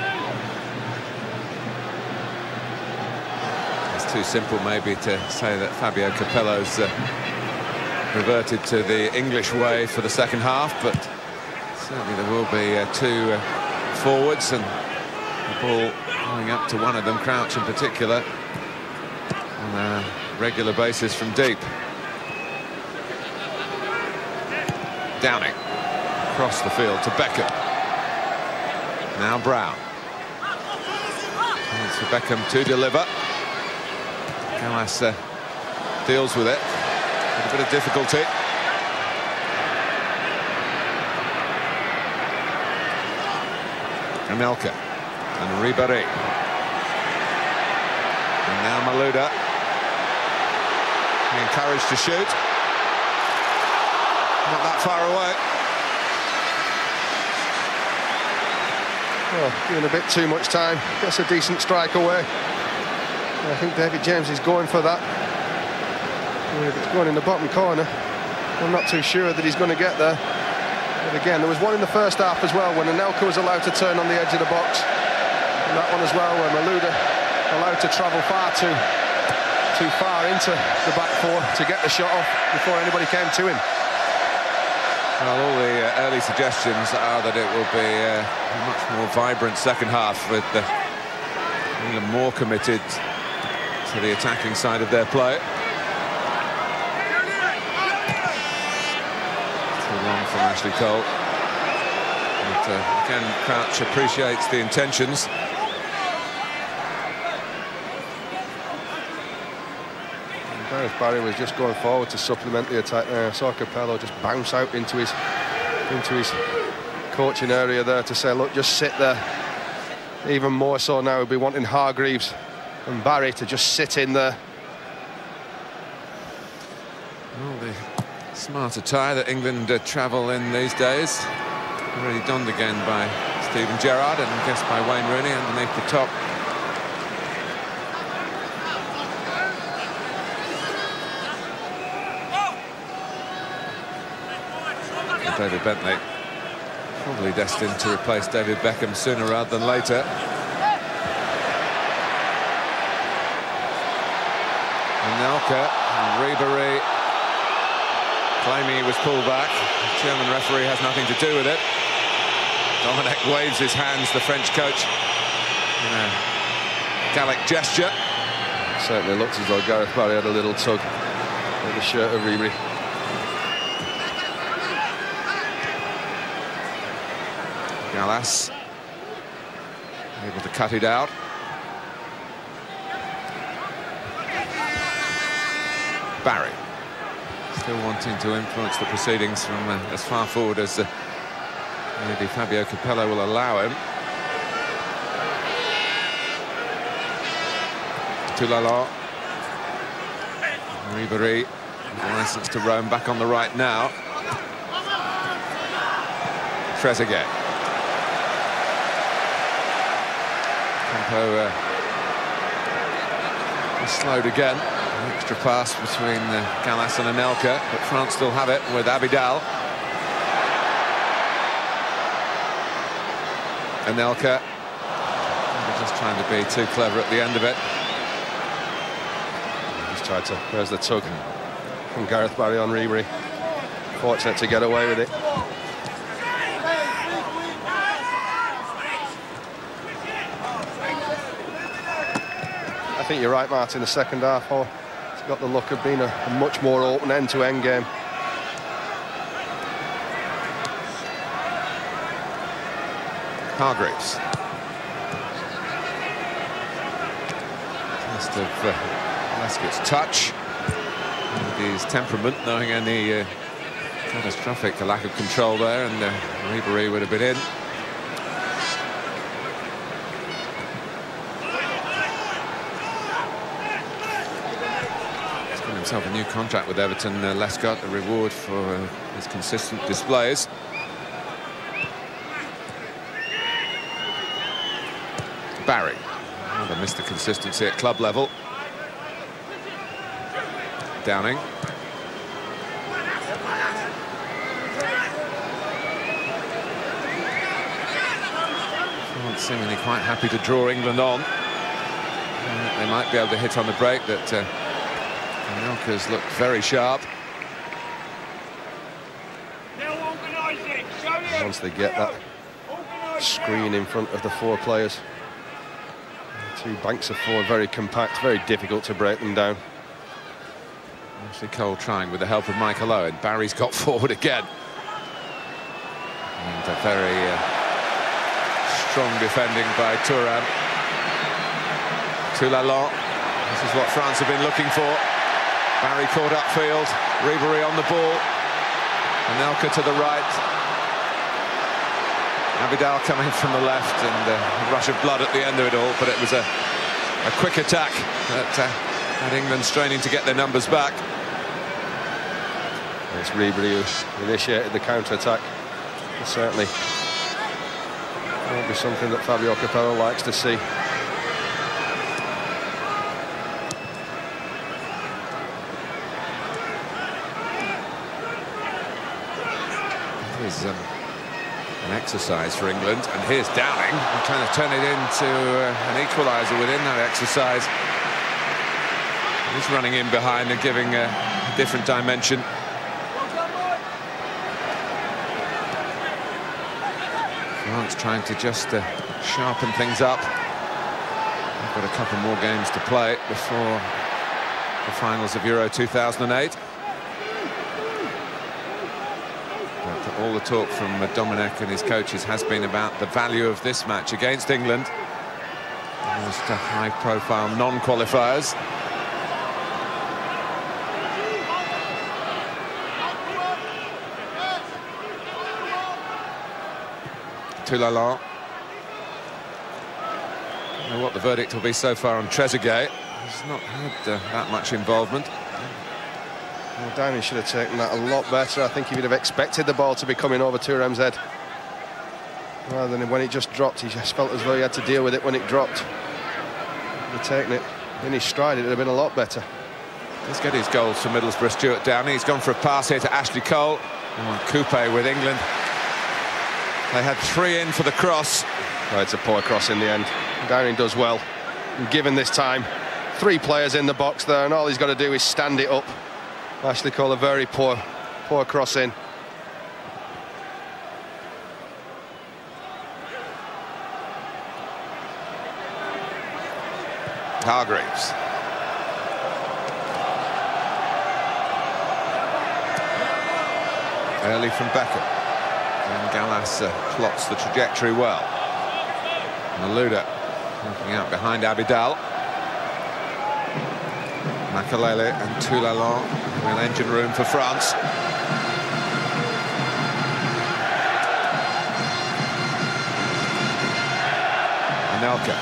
It's too simple maybe to say that Fabio Capello's reverted to the English way for the second half, but certainly there will be two forwards, and the ball going up to one of them, Crouch in particular, on a regular basis from deep. Downing across the field to Beckham. Now Brown. Chance for Beckham to deliver. Gallas deals with it with a bit of difficulty. Anelka and Ribéry. And now Malouda. Encouraged to shoot. Not that far away. Well, given a bit too much time, gets a decent strike away. I think David James is going for that. If it's going in the bottom corner, I'm not too sure that he's going to get there. But again, there was one in the first half as well when Anelka was allowed to turn on the edge of the box. And that one as well where Malouda allowed to travel far too far into the back four to get the shot off before anybody came to him. Well, all the early suggestions are that it will be a much more vibrant second half, with England more committed to the attacking side of their play. Too long from Ashley Cole. But again, Crouch appreciates the intentions. Gareth Barry was just going forward to supplement the attack there. I saw Capello just bounce out into his coaching area there to say, look, just sit there. Even more so now, he'll be wanting Hargreaves and Barry to just sit in there. Well, the smart attire that England travel in these days, already donned again by Steven Gerrard and I guess by Wayne Rooney underneath the top. David Bentley probably destined to replace David Beckham sooner rather than later. Anelka and Ribéry claiming he was pulled back. The German referee has nothing to do with it. Dominic waves his hands, the French coach, in a Gallic gesture. It certainly looks as though Gareth Barry had a little tug at the shirt of Ribéry. Gallas able to cut it out. Barry still wanting to influence the proceedings from as far forward as maybe Fabio Capello will allow him. Toulala. Ribéry, licence to roam back on the right now. Trezeguet. Tempo slowed again. An extra pass between Gallas and Anelka, but France still have it with Abidal. Anelka just trying to be too clever at the end of it. Just tried to, there's the tug from Gareth Barry on Ribéry. Fortunate to get away with it. I think you're right, Martin. The second half, it's got the look of being a much more open end-to-end game. Hargreaves. Test of Lescott's touch. And his temperament, knowing any catastrophic lack of control there, and Ribéry would have been in. himself a new contract with Everton, Lescott, a reward for his consistent displays. Barry. Oh, they missed the consistency at club level. Downing. France seemingly quite happy to draw England on. They might be able to hit on the break, that Anelka's looked very sharp. Once they get that screen in front of the four players, two banks of four, very compact, very difficult to break them down. Ashley Cole trying with the help of Michael Owen. Barry's got forward again. And a very strong defending by Thuram. Toulalon. This is what France have been looking for. Barry caught upfield. Ribery on the ball. Anelka to the right. Abidal coming from the left, and a rush of blood at the end of it all, but it was a quick attack that had England straining to get their numbers back. It's Ribery who initiated the counter-attack. Certainly won't be something that Fabio Capello likes to see. Here's an exercise for England, and here's Downing trying to turn it into an equaliser within that exercise. He's running in behind and giving a different dimension. France trying to just sharpen things up. We've got a couple more games to play before the finals of Euro 2008. But all the talk from Dominic and his coaches has been about the value of this match against England. Most high-profile non-qualifiers. Toulalon. I don't know what the verdict will be so far on Trezeguet. He's not had that much involvement. Well, Downing should have taken that a lot better. I think he would have expected the ball to be coming over Thuram's head, rather than when it just dropped. He just felt as though he had to deal with it when it dropped. He'd have taken it in his stride, it would have been a lot better. Let's get his goals for Middlesbrough. Stuart Downing. He's gone for a pass here to Ashley Cole. And Coupe with England. They had three in for the cross. Oh, it's a poor cross in the end. Downing does well. And given this time, three players in the box there, and all he's got to do is stand it up. Ashley Cole, a very poor cross in. Hargreaves. Early from Beckham. And Gallas plots the trajectory well. Malouda looking out behind Abidal. Makalele and Toulalon with engine room for France. Anelka.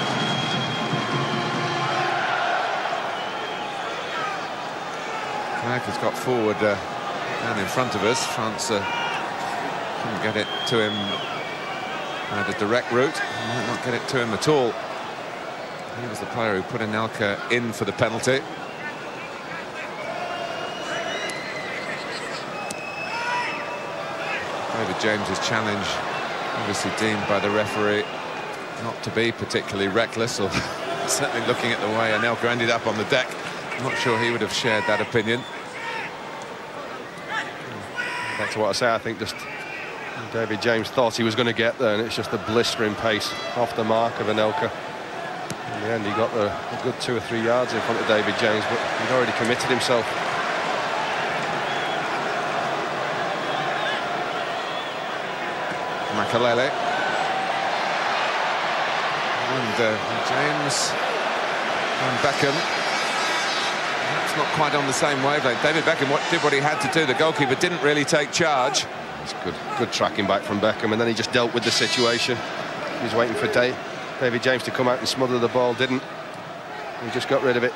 Has got forward down in front of us. France couldn't get it to him by the direct route. Might not get it to him at all. He was the player who put Anelka in for the penalty. David James's challenge, obviously deemed by the referee not to be particularly reckless, or certainly looking at the way Anelka ended up on the deck, I'm not sure he would have shared that opinion. That's what I say. I think just David James thought he was going to get there, and it's just a blistering pace off the mark of Anelka. In the end, he got a good 2 or 3 yards in front of David James, but he'd already committed himself. Makalele. And James and Beckham. Perhaps not quite on the same wavelength. David Beckham did what he had to do. The goalkeeper didn't really take charge. It's good tracking back from Beckham, and then he just dealt with the situation. He was waiting for David James to come out and smother the ball, didn't. He just got rid of it.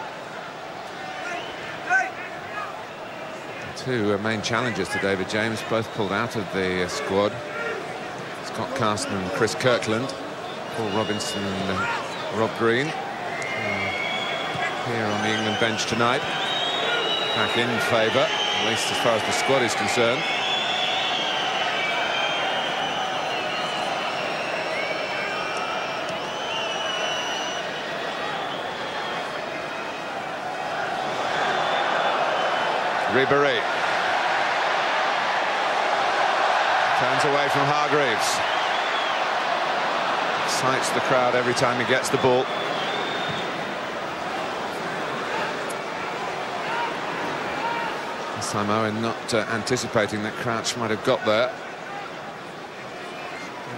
two main challengers to David James, both pulled out of the squad. Scott Carson and Chris Kirkland. Paul Robinson and Rob Green here on the England bench tonight. Back in favour, at least as far as the squad is concerned. Ribéry turns away from Hargreaves. Excites the crowd every time he gets the ball. This time Owen not anticipating that Crouch might have got there.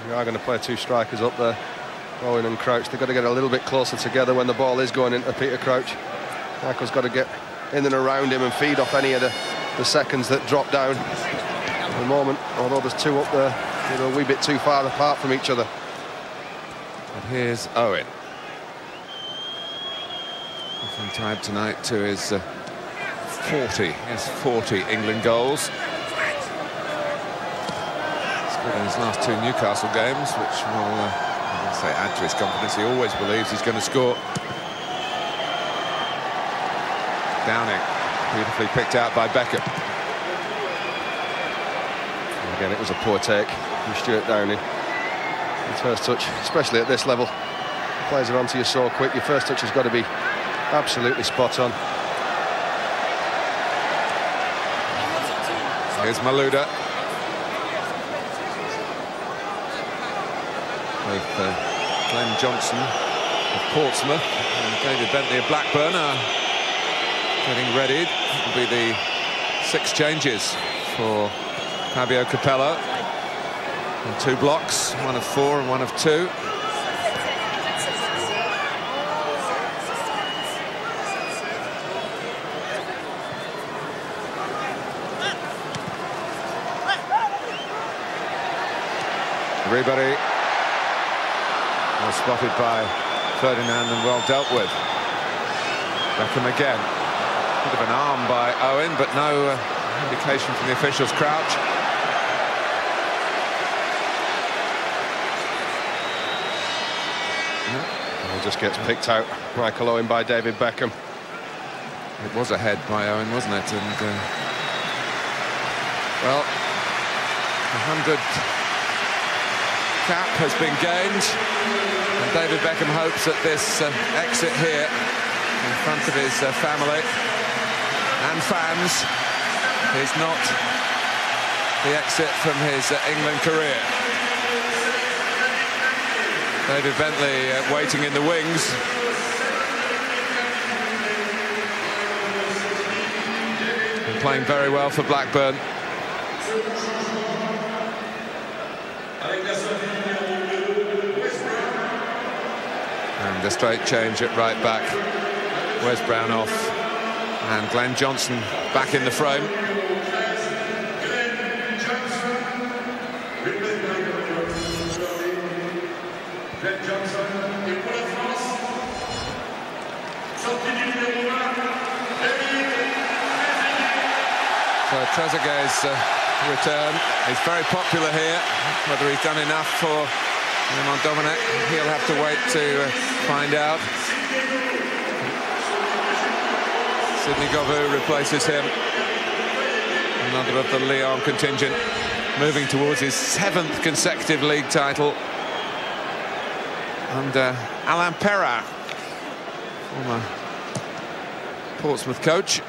We are going to play two strikers up there, Owen and Crouch. They've got to get a little bit closer together when the ball is going into Peter Crouch. Michael's got to get in and around him and feed off any of the seconds that drop down. At the moment, although there's two up there, they're a wee bit too far apart from each other. But here's Owen. Often tied tonight to his 40 England goals. Scored in his last two Newcastle games, which will, I say, add to his confidence. He always believes he's going to score. Downing, beautifully picked out by Beckham. And again, it was a poor take from Stuart Downing. His first touch, especially at this level, players are onto you so quick. Your first touch has got to be absolutely spot on. Here's Malouda. With Glenn Johnson of Portsmouth and David Bentley of Blackburn are getting ready. It will be the 6 changes for Fabio Capello. And 2 blocks, 1 of 4 and 1 of 2. Ribéry was spotted by Ferdinand and well dealt with. Beckham again. Bit of an arm by Owen, but no indication from the officials. Crouch. He just gets picked out, Michael Owen, by David Beckham. It was a head by Owen, wasn't it? And well, 100 cap has been gained, and David Beckham hopes that this exit here in front of his family and fans is not the exit from his England career. David Bentley waiting in the wings. And playing very well for Blackburn. And a straight change at right back. Wes Brown off. And Glenn Johnson back in the frame. So Trezeguet's return is very popular here. Whether he's done enough for Raymond Domenech, he'll have to wait to find out. Sidney Govou replaces him. Another of the Lyon contingent, moving towards his 7th consecutive league title. And Alain Perrin, former Portsmouth coach.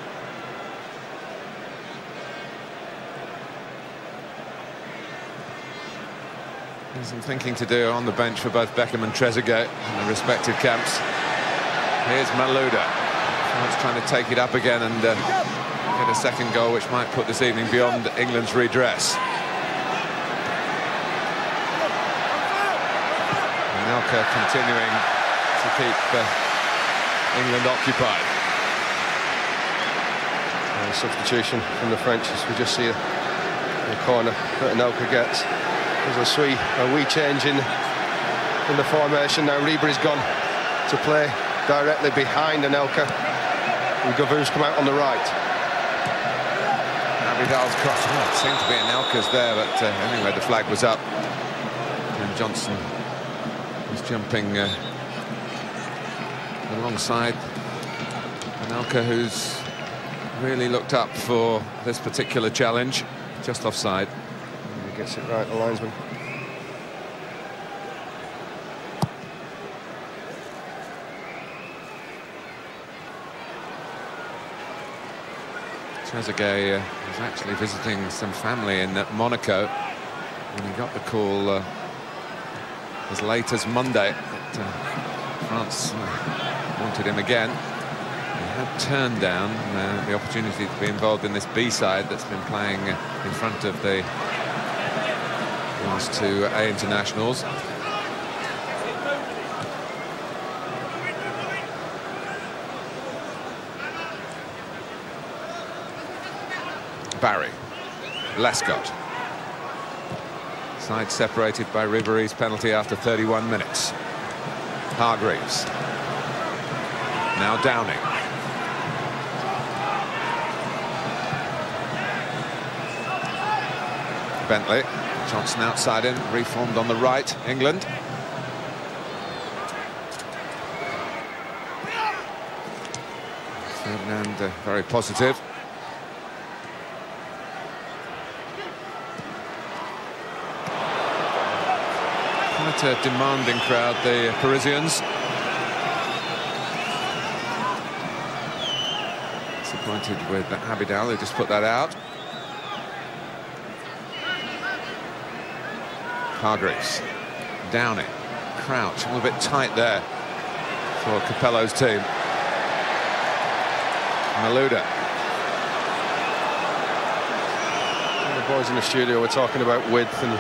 There's some thinking to do on the bench for both Beckham and Trezeguet in their respective camps. Here's Malouda. France trying to take it up again and get a second goal, which might put this evening beyond England's redress. Anelka continuing to keep England occupied. And a substitution from the French, as we just see in the corner that Anelka gets. There's a wee change in the formation. Now Ribéry's gone to play directly behind Anelka, and Govou's come out on the right. Vidal's cross. Oh, it seemed to be Anelka's there, but anyway, the flag was up. And Johnson was jumping alongside Anelka, who's really looked up for this particular challenge. Just offside. And he gets it right, the linesman. Trezeguet was actually visiting some family in Monaco when he got the call as late as Monday that France wanted him again. He had turned down the opportunity to be involved in this B side that's been playing in front of the last two A internationals. Barry, Lescott. Side separated by Ribéry's penalty after 31 minutes. Hargreaves. Now Downing. Bentley. Johnson outside in, reformed on the right, England. Ferdinand very positive. Quite a demanding crowd, the Parisians. Disappointed with Abidal, who just put that out. Hargreaves, Downing, Crouch, a little bit tight there for Capello's team. Malouda. The boys in the studio were talking about width, and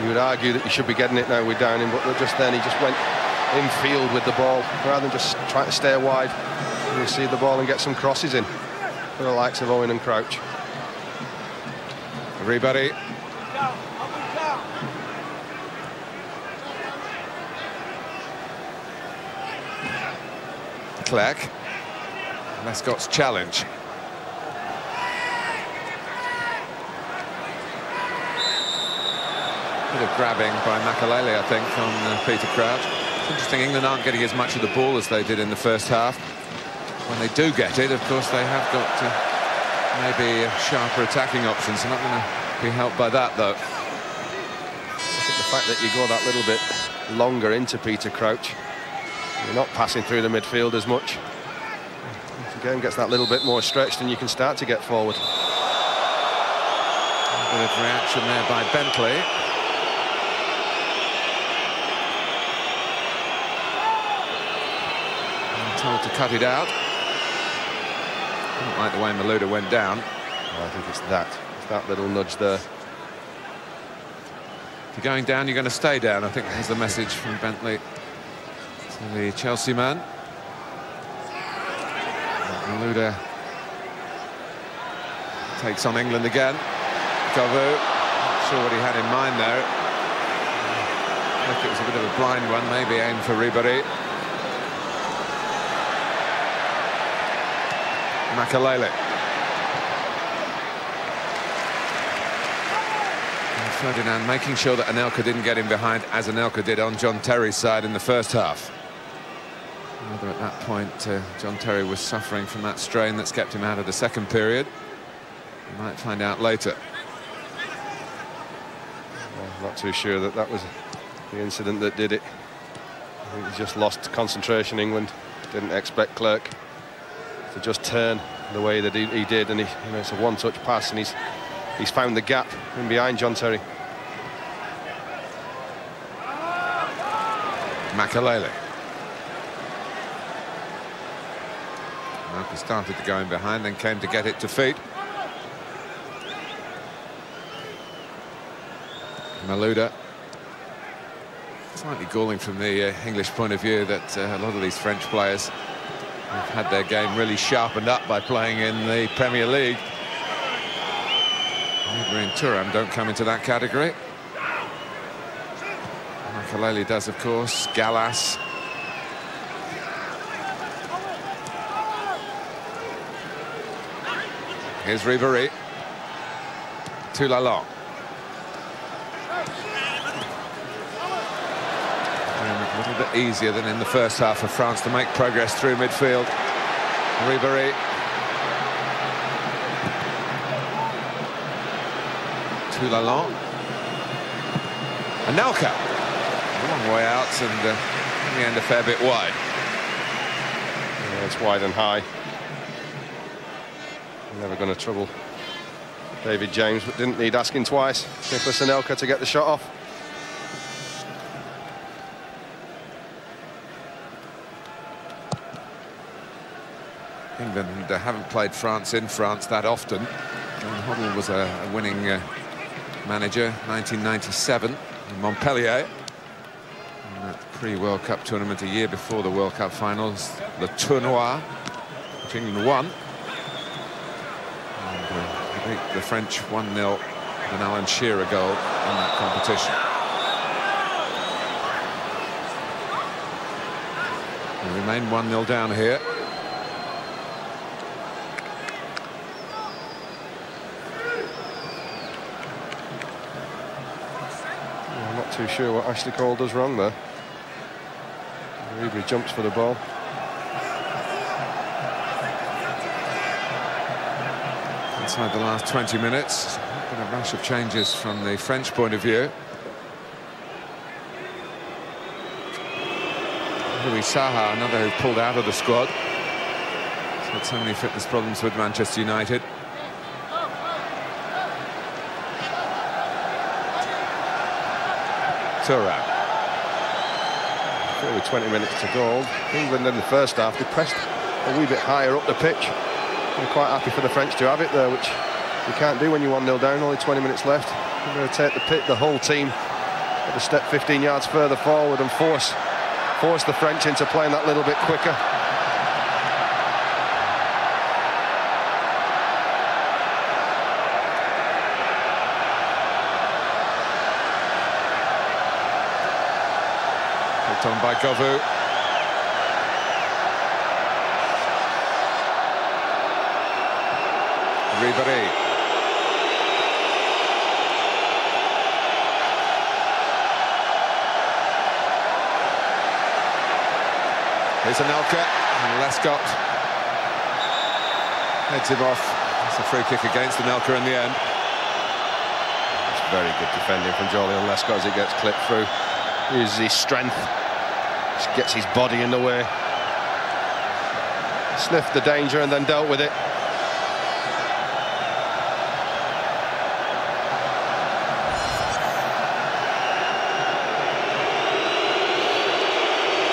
you would argue that you should be getting it now with Downing, but just then he just went in field with the ball rather than just trying to stay wide and receive the ball and get some crosses in for the likes of Owen and Crouch. Ribéry. Clerc. Lescott's challenge. Bit of grabbing by Makelele, I think, on Peter Crouch. It's interesting, England aren't getting as much of the ball as they did in the first half. When they do get it, of course, they have got maybe sharper attacking options. They're not going to be helped by that, though. I think the fact that you go that little bit longer into Peter Crouch, you're not passing through the midfield as much. If the game gets that little bit more stretched, and you can start to get forward. A bit of reaction there by Bentley. Told to cut it out. Didn't like the way Malouda went down. I think it's that little nudge there. If you're going down, you're going to stay down. I think that's the message from Bentley to the Chelsea man. Malouda takes on England again. Govou, not sure what he had in mind there. I think it was a bit of a blind one, maybe aimed for Ribéry. Makelele. And Ferdinand making sure that Anelka didn't get him behind, as Anelka did on John Terry's side in the first half. Whether at that point John Terry was suffering from that strain that's kept him out of the second period, we might find out later. Well, not too sure that that was the incident that did it. I think he just lost concentration, England. Didn't expect Clerc to just turn the way that he did, and it's a one-touch pass, and he's found the gap in behind John Terry. Makelele. He started to go in behind, then came to get it to feet. Malouda. Slightly galling from the English point of view that a lot of these French players have had their game really sharpened up by playing in the Premier League. Ribéry and Thuram don't come into that category. Makelele does, of course. Gallas. Here's Ribéry. Tout la long. A little bit easier than in the first half for France to make progress through midfield. Ribéry. Tout la long. Anelka. A long way out and in the end a fair bit wide. Yeah, it's wide and high. Never going to trouble David James, but didn't need asking twice. Nicolas Anelka to get the shot off. England haven't played France in France that often. John Hoddle was a winning manager, 1997 in Montpellier. In that pre-World Cup tournament a year before the World Cup finals, the Tournoi, which England won. And beat the French 1-0 with an Alan Shearer goal in that competition. We remain 1-0 down here. Too sure what Ashley Cole does wrong there. Ribéry jumps for the ball. Inside the last 20 minutes, been a rush of changes from the French point of view. Louis Saha, another who pulled out of the squad. He's had so many fitness problems with Manchester United. Thuram. With 20 minutes to go. England in the first half, they pressed a wee bit higher up the pitch. They're quite happy for the French to have it there, which you can't do when you're 1-0 down, only 20 minutes left. You're going to take the whole team a step 15 yards further forward and force the French into playing that little bit quicker. On by Govou. Ribéry. Here's Anelka, and Lescott heads him off. It's a free kick against Anelka in the end. It's very good defending from Jolyon Lescott as it gets clipped through. Uses his strength. Just gets his body in the way. Sniffed the danger and then dealt with it.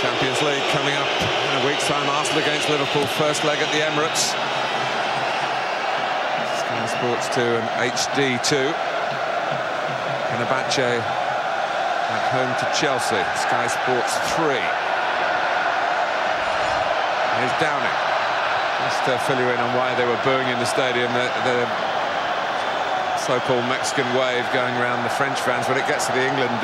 Champions League coming up in a week's time. Arsenal against Liverpool, first leg at the Emirates. Sky Sports 2 and HD2. Fenerbahce at home to Chelsea, Sky Sports 3. Here's Downing. Just to fill you in on why they were booing in the stadium, the so-called Mexican wave going around the French fans. When it gets to the England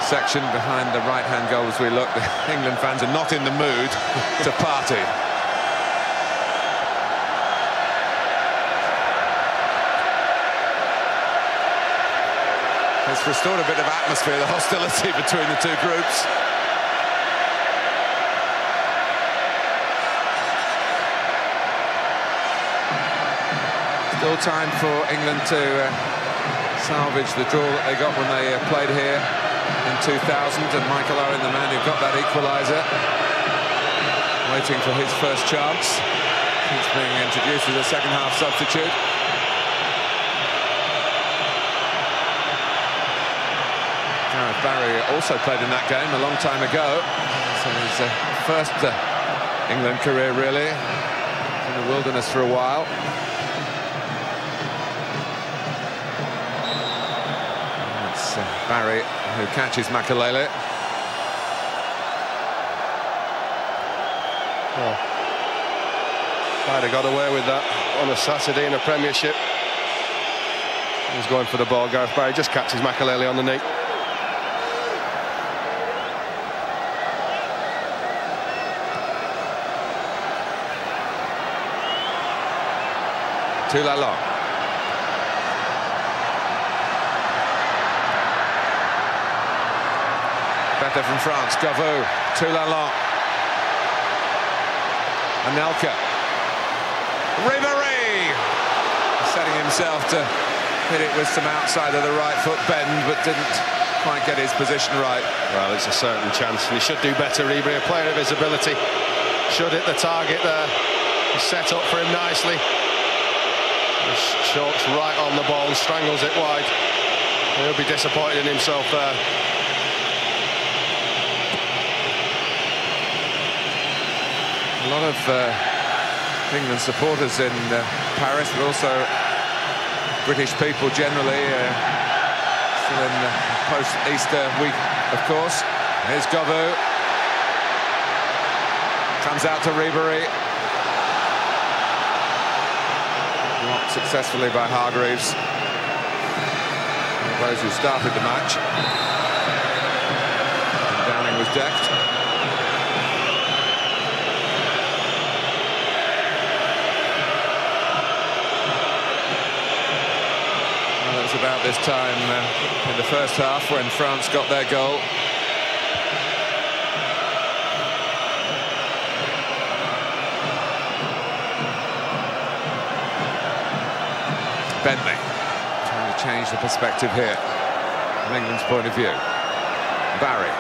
section behind the right-hand goal as we look, the England fans are not in the mood to party. It's restored a bit of atmosphere, the hostility between the two groups. Still time for England to salvage the draw that they got when they played here in 2000, and Michael Owen, the man who got that equaliser, waiting for his first chance. He's being introduced as a second-half substitute. Barry also played in that game a long time ago. So his first England career, really. In the wilderness for a while. And it's Barry who catches Makelele. Well, might have got away with that on a Saturday in a Premiership. He's going for the ball. Gareth Barry just catches Makelele on the knee. Tout la long. effort from France. Govou, Toulalon, Anelka, Ribéry, setting himself to hit it with some outside of the right foot bend, but didn't quite get his position right. Well, it's a certain chance, and he should do better. Ribéry, a player of his ability, should hit the target there. He's set up for him nicely. He chokes right on the ball and strangles it wide. He'll be disappointed in himself there. A lot of England supporters in Paris, but also British people generally, still in the post-Easter week, of course. Here's Govou. Comes out to Ribéry. Blocked successfully by Hargreaves. Those who started the match. And Downing was decked. Well, it was about this time in the first half when France got their goal. Bentley trying to change the perspective here from England's point of view. Barry.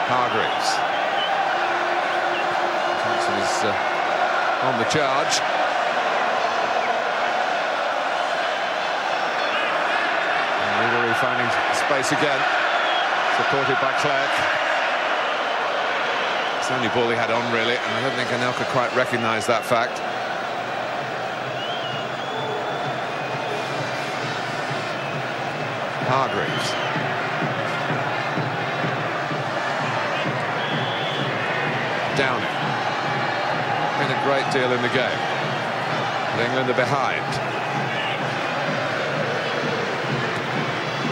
Hargreaves. Johnson is on the charge. And Ribéry finding space again, supported by Clerc. It's the only ball he had on, really, and I don't think Anelka quite recognised that fact. Hargreaves. Downing. Been a great deal in the game. But England are behind.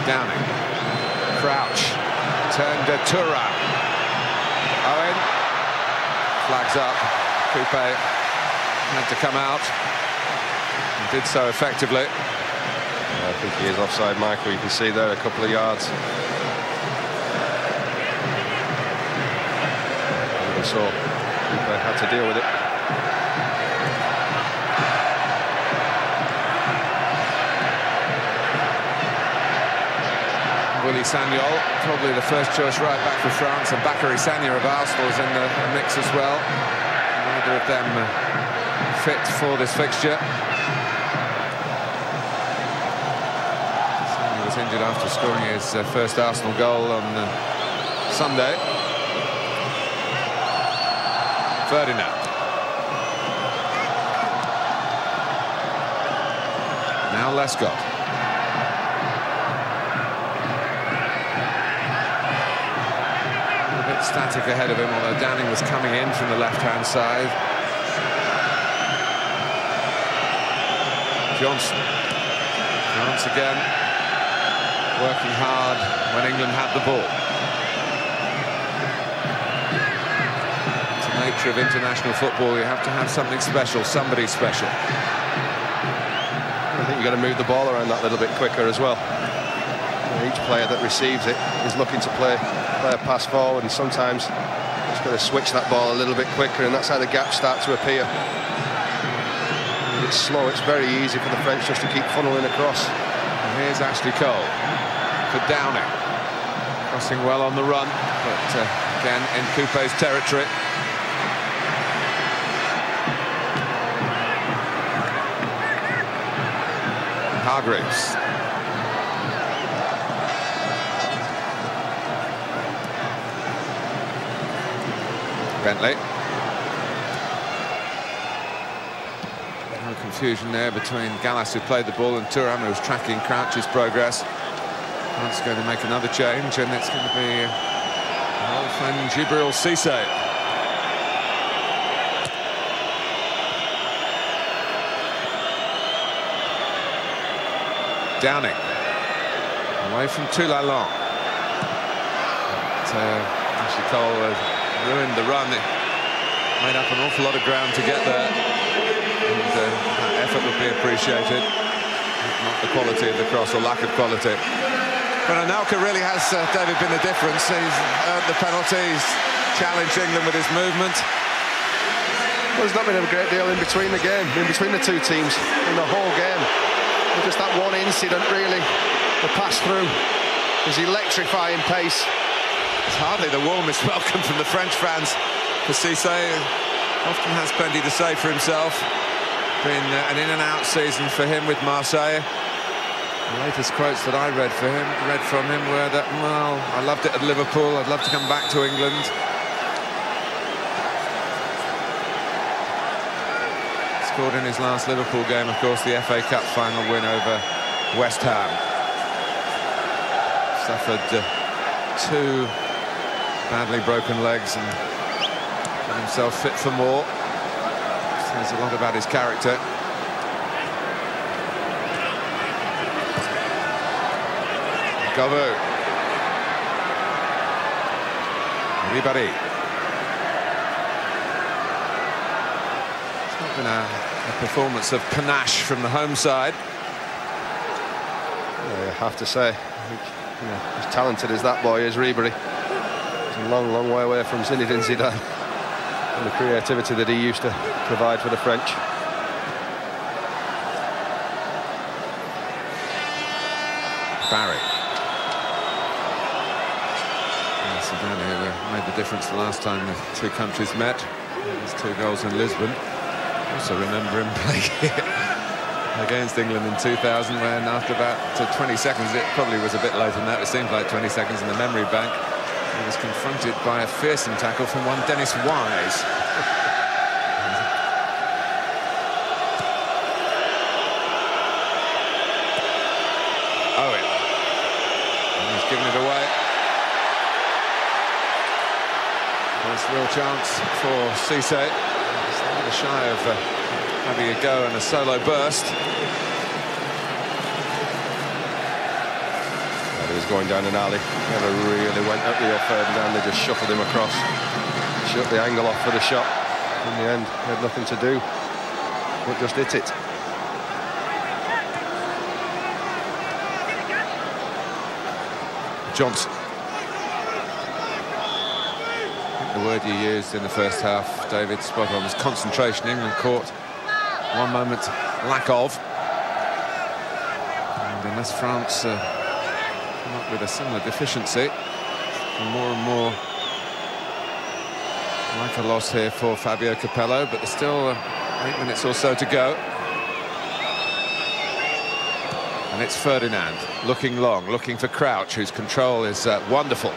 Downing. Crouch. Turned to Thuram. Owen. Flags up. Coupe had to come out. And did so effectively. I think he is offside, Michael. You can see there a couple of yards. And so Coupe had to deal with it. Willy Sagnol, probably the first choice right back for France, and Bakary Sagna of Arsenal is in the mix as well. Neither of them fit for this fixture. Injured after scoring his first Arsenal goal on Sunday. Ferdinand. Now Lescott. A bit static ahead of him, although Downing was coming in from the left-hand side. Johnson. Once again, working hard when England had the ball. It's the nature of international football. You have to have something special, somebody special. I think you've got to move the ball around that little bit quicker as well. Each player that receives it is looking to play a pass forward, and sometimes you've got to switch that ball a little bit quicker, and that's how the gaps start to appear. If it's slow, it's very easy for the French just to keep funneling across. And here's Ashley Cole for Downing, crossing well on the run, but again in Coupe's territory. Hargreaves. Bentley. No confusion there between Gallas, who played the ball, and Thuram, who was tracking Crouch's progress. That's going to make another change, and it's going to be our old friend Djibril Cissé. Downing. Away from Toulalon. Ashley Cole ruined the run. It made up an awful lot of ground to get there. And that effort would be appreciated. Not the quality of the cross, or lack of quality. But Anelka really has, David, been the difference. He's earned the penalty, he's challenged England with his movement. Well, there's not been a great deal in between the game, in between the two teams, in the whole game. Just that one incident, really, the pass through, his electrifying pace. It's hardly the warmest welcome from the French fans for Cissé. Often has plenty to say for himself. Been an in-and-out season for him with Marseille. The latest quotes that I read from him were that, well, I loved it at Liverpool, I'd love to come back to England. Scored in his last Liverpool game, of course, the FA Cup final win over West Ham. Suffered 2 badly broken legs and got himself fit for more. Says a lot about his character. Govou. Ribéry. It's not been a performance of panache from the home side. Yeah, I have to say, as talented as that boy is, Ribéry, he's a long, long way away from Zinedine Zidane and the creativity that he used to provide for the French. Barry. Zidane made the difference the last time the two countries met. His 2 goals in Lisbon. Also remember him playing against England in 2000, when after about 20 seconds, it probably was a bit later than that, it seemed like 20 seconds in the memory bank, he was confronted by a fearsome tackle from one Denis Wise. Owen. And he's given it away. First real chance for Cissé. Slightly shy of having a go and a solo burst. Well, he was going down an alley. Never really went up the further down. They just shuffled him across. Shut the angle off for the shot. In the end, he had nothing to do but just hit it. Johnson. The word you used in the first half, David, spot on, was concentration. England caught one moment lack of. And unless France come up with a similar deficiency, more and more like a loss here for Fabio Capello, but there's still 8 minutes or so to go. And it's Ferdinand, looking long, looking for Crouch, whose control is wonderful.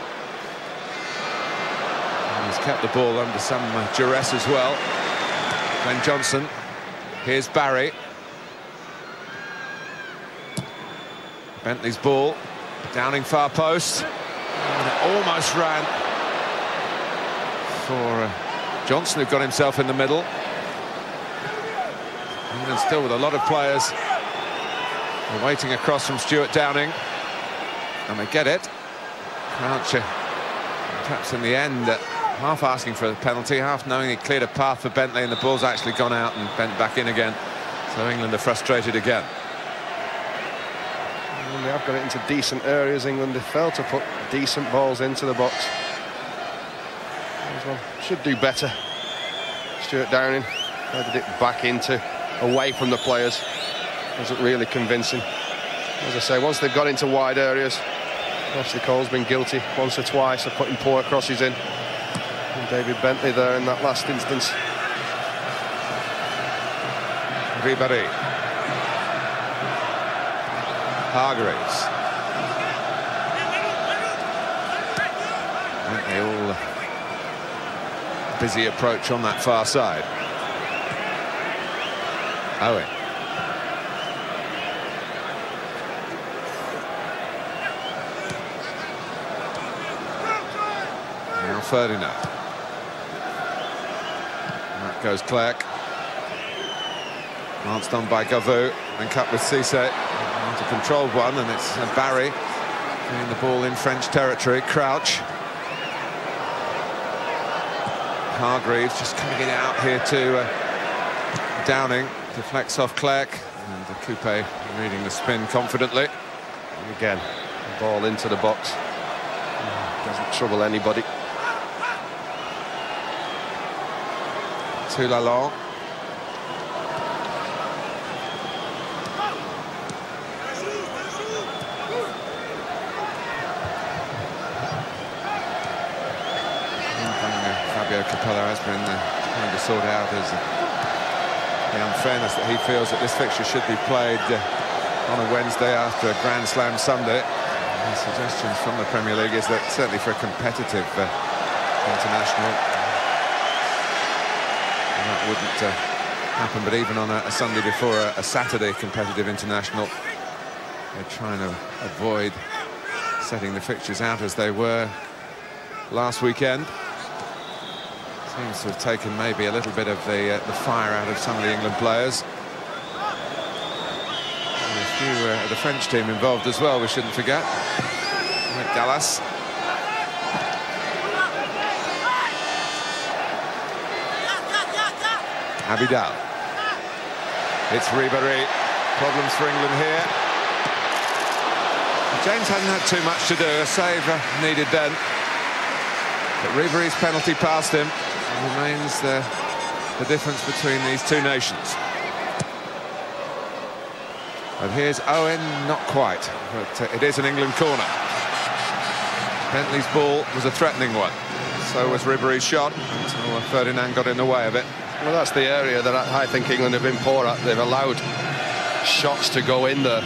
He's kept the ball under some duress as well. Then Johnson. Here's Barry. Bentley's ball. Downing far post. And it almost ran for Johnson, who got himself in the middle. England still with a lot of players. They're waiting across from Stuart Downing. And they get it. Crouch, perhaps in the end, half asking for a penalty, half knowing he cleared a path for Bentley, and the ball's actually gone out and bent back in again. So England are frustrated again. And they have got it into decent areas, England. They failed to put decent balls into the box. Well, should do better. Stuart Downing headed it back away from the players. Wasn't really convincing. As I say, once they've got into wide areas, Ashley Cole's been guilty once or twice of putting poor crosses in. And David Bentley there in that last instance. Ribéry. Hargreaves. Bentley all busy approach on that far side. Owen. Now Ferdinand. That goes Clerc. Glanced on by Govou, and cut with Cissé. To control one, and it's Barry getting the ball in French territory. Crouch. Hargreaves just cutting it out here to Downing. Deflects off Clerc, and the Coupe reading the spin confidently. And again, Ball into the box. Doesn't trouble anybody. Too long. Fabio Capello has been trying to sort out as the unfairness that he feels that this fixture should be played on a Wednesday after a Grand Slam Sunday. The suggestions from the Premier League is that certainly for a competitive international that wouldn't happen, but even on a Sunday before a Saturday competitive international, they're trying to avoid setting the fixtures out as they were last weekend. Seems to have taken maybe a little bit of the fire out of some of the England players. And a few of the French team involved as well, we shouldn't forget. Gallas. Abidal. It's Ribéry. Problems for England here. James hadn't had too much to do. A save needed then. But Ribéry's penalty passed him. Remains the difference between these two nations. And here's Owen, not quite, but it is an England corner. Bentley's ball was a threatening one. So was Ribéry's shot until Ferdinand got in the way of it. Well, that's the area that I think England have been poor at. They've allowed shots to go in there.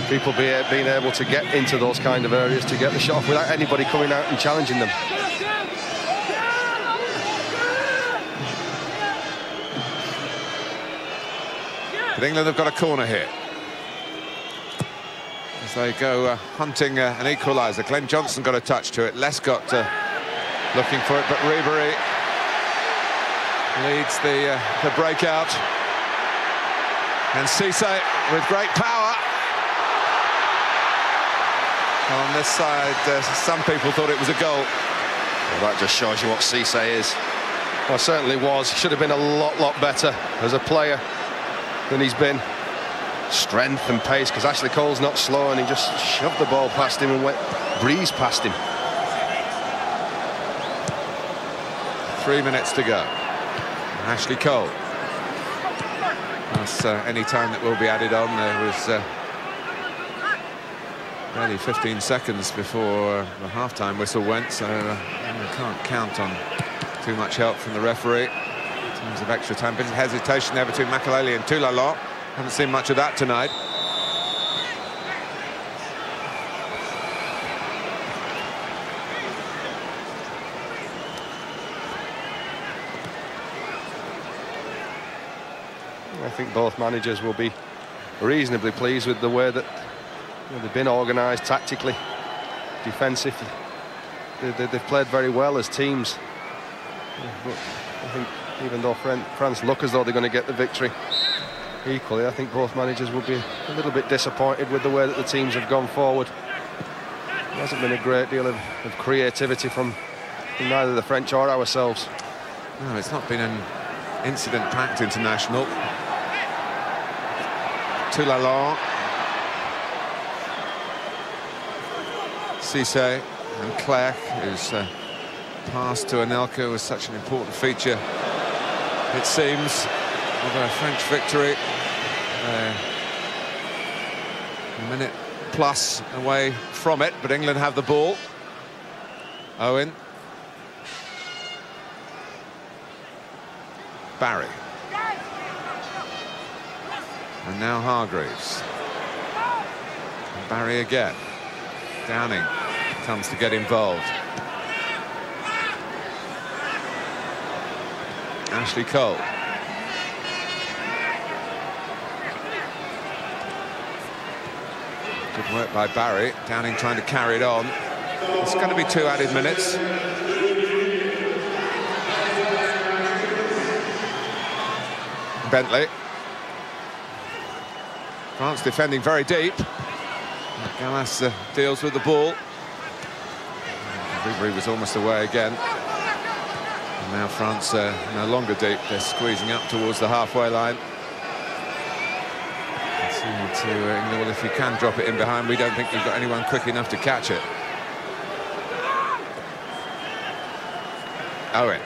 People being able to get into those kind of areas to get the shot off without anybody coming out and challenging them. But England have got a corner here as they go hunting an equaliser. Glenn Johnson got a touch to it. Lescott looking for it, but Ribéry leads the breakout. And Cissé with great power. On this side, some people thought it was a goal. Well, that just shows you what Cissé is. Well, certainly was. Should have been a lot better as a player than he's been. Strength and pace, because Ashley Cole's not slow, and he just shoved the ball past him and went breeze past him. 3 minutes to go. Ashley Cole. That's any time that will be added on. There was barely 15 seconds before the half-time whistle went, so we can't count on too much help from the referee in terms of extra time. Bit of hesitation there between Makelele and Toulalon. Haven't seen much of that tonight. I think both managers will be reasonably pleased with the way that they've been organised tactically, defensively. They've played very well as teams. But I think even though France look as though they're going to get the victory, equally, I think both managers will be a little bit disappointed with the way that the teams have gone forward. There hasn't been a great deal of creativity from neither the French or ourselves. No, it's not been an incident-packed international. Toulalon. Cissé and Clerc, whose pass to Anelka was such an important feature, it seems, of a French victory. A minute plus away from it, but England have the ball. Owen. Barry. And now Hargreaves. And Barry again. Downing comes to get involved. Ashley Cole. Good work by Barry. Downing trying to carry it on. It's going to be 2 added minutes. Bentley. France defending very deep. Gallas deals with the ball. Ribéry was almost away again. And now France no longer deep. They're squeezing up towards the halfway line. Let's see to England, well, if you can drop it in behind, we don't think you've got anyone quick enough to catch it. Owen.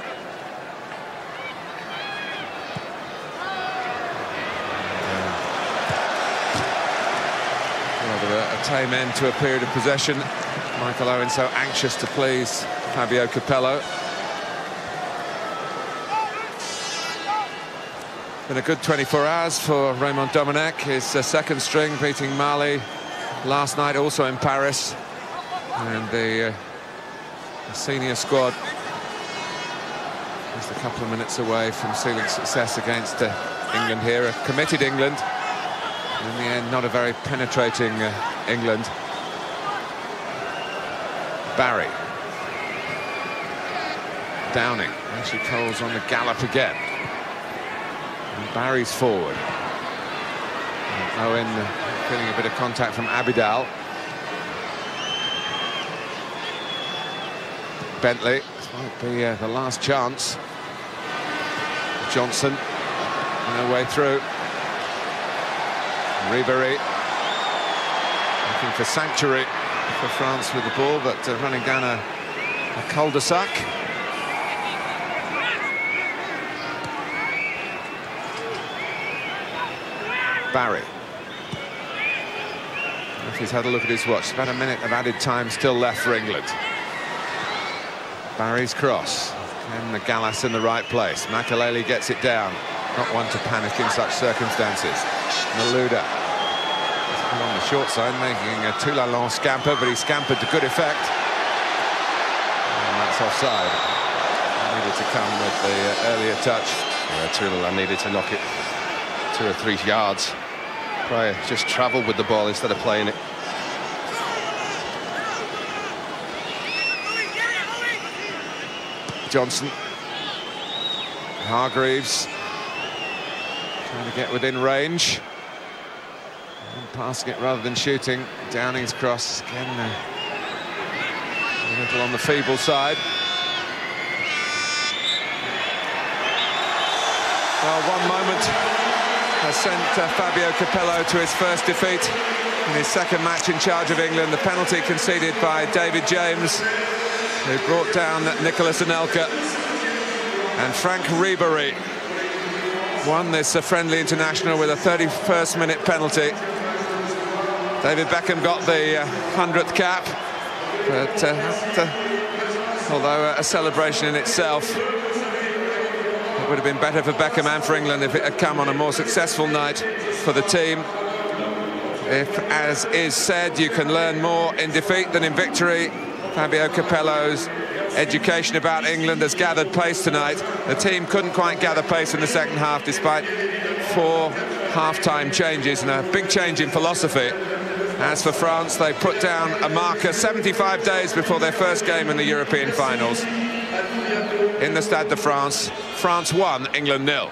Rather a tame end to a period of possession. Michael Owen so anxious to please Fabio Capello. Been a good 24 hours for Raymond Domenech, his second string, beating Mali last night, also in Paris. And the senior squad just a couple of minutes away from sealing success against England here. A committed England. In the end, not a very penetrating England. Barry. Downing. Ashley Cole's on the gallop again. And Barry's forward. And Owen feeling a bit of contact from Abidal. Bentley. This might be the last chance. Johnson. No way through. Ribéry. Looking for sanctuary for France with the ball, but running down a cul-de-sac. Barry. If he's had a look at his watch, about a minute of added time still left for England. Barry's cross. And the Gallas in the right place. Makelele gets it down. Not one to panic in such circumstances. Malouda. On the short side, making a Toulalon scamper, but he scampered to good effect. And that's offside. Needed to come with the earlier touch. Yeah, Toulalon needed to knock it 2 or 3 yards prior. Just travelled with the ball instead of playing it. Johnson. Hargreaves. Trying to get within range. And passing it rather than shooting. Downing's cross. Again, a little on the feeble side. Well, one moment has sent Fabio Capello to his first defeat in his second match in charge of England. The penalty conceded by David James, who brought down Nicolas Anelka. And Franck Ribéry won this friendly international with a 31st minute penalty. David Beckham got the 100th cap, but although a celebration in itself, it would have been better for Beckham and for England if it had come on a more successful night for the team. If, as is said, you can learn more in defeat than in victory, Fabio Capello's education about England has gathered pace tonight. The team couldn't quite gather pace in the second half despite 4 half-time changes and a big change in philosophy. As for France, they put down a marker 75 days before their first game in the European finals. In the Stade de France, France 1, England 0.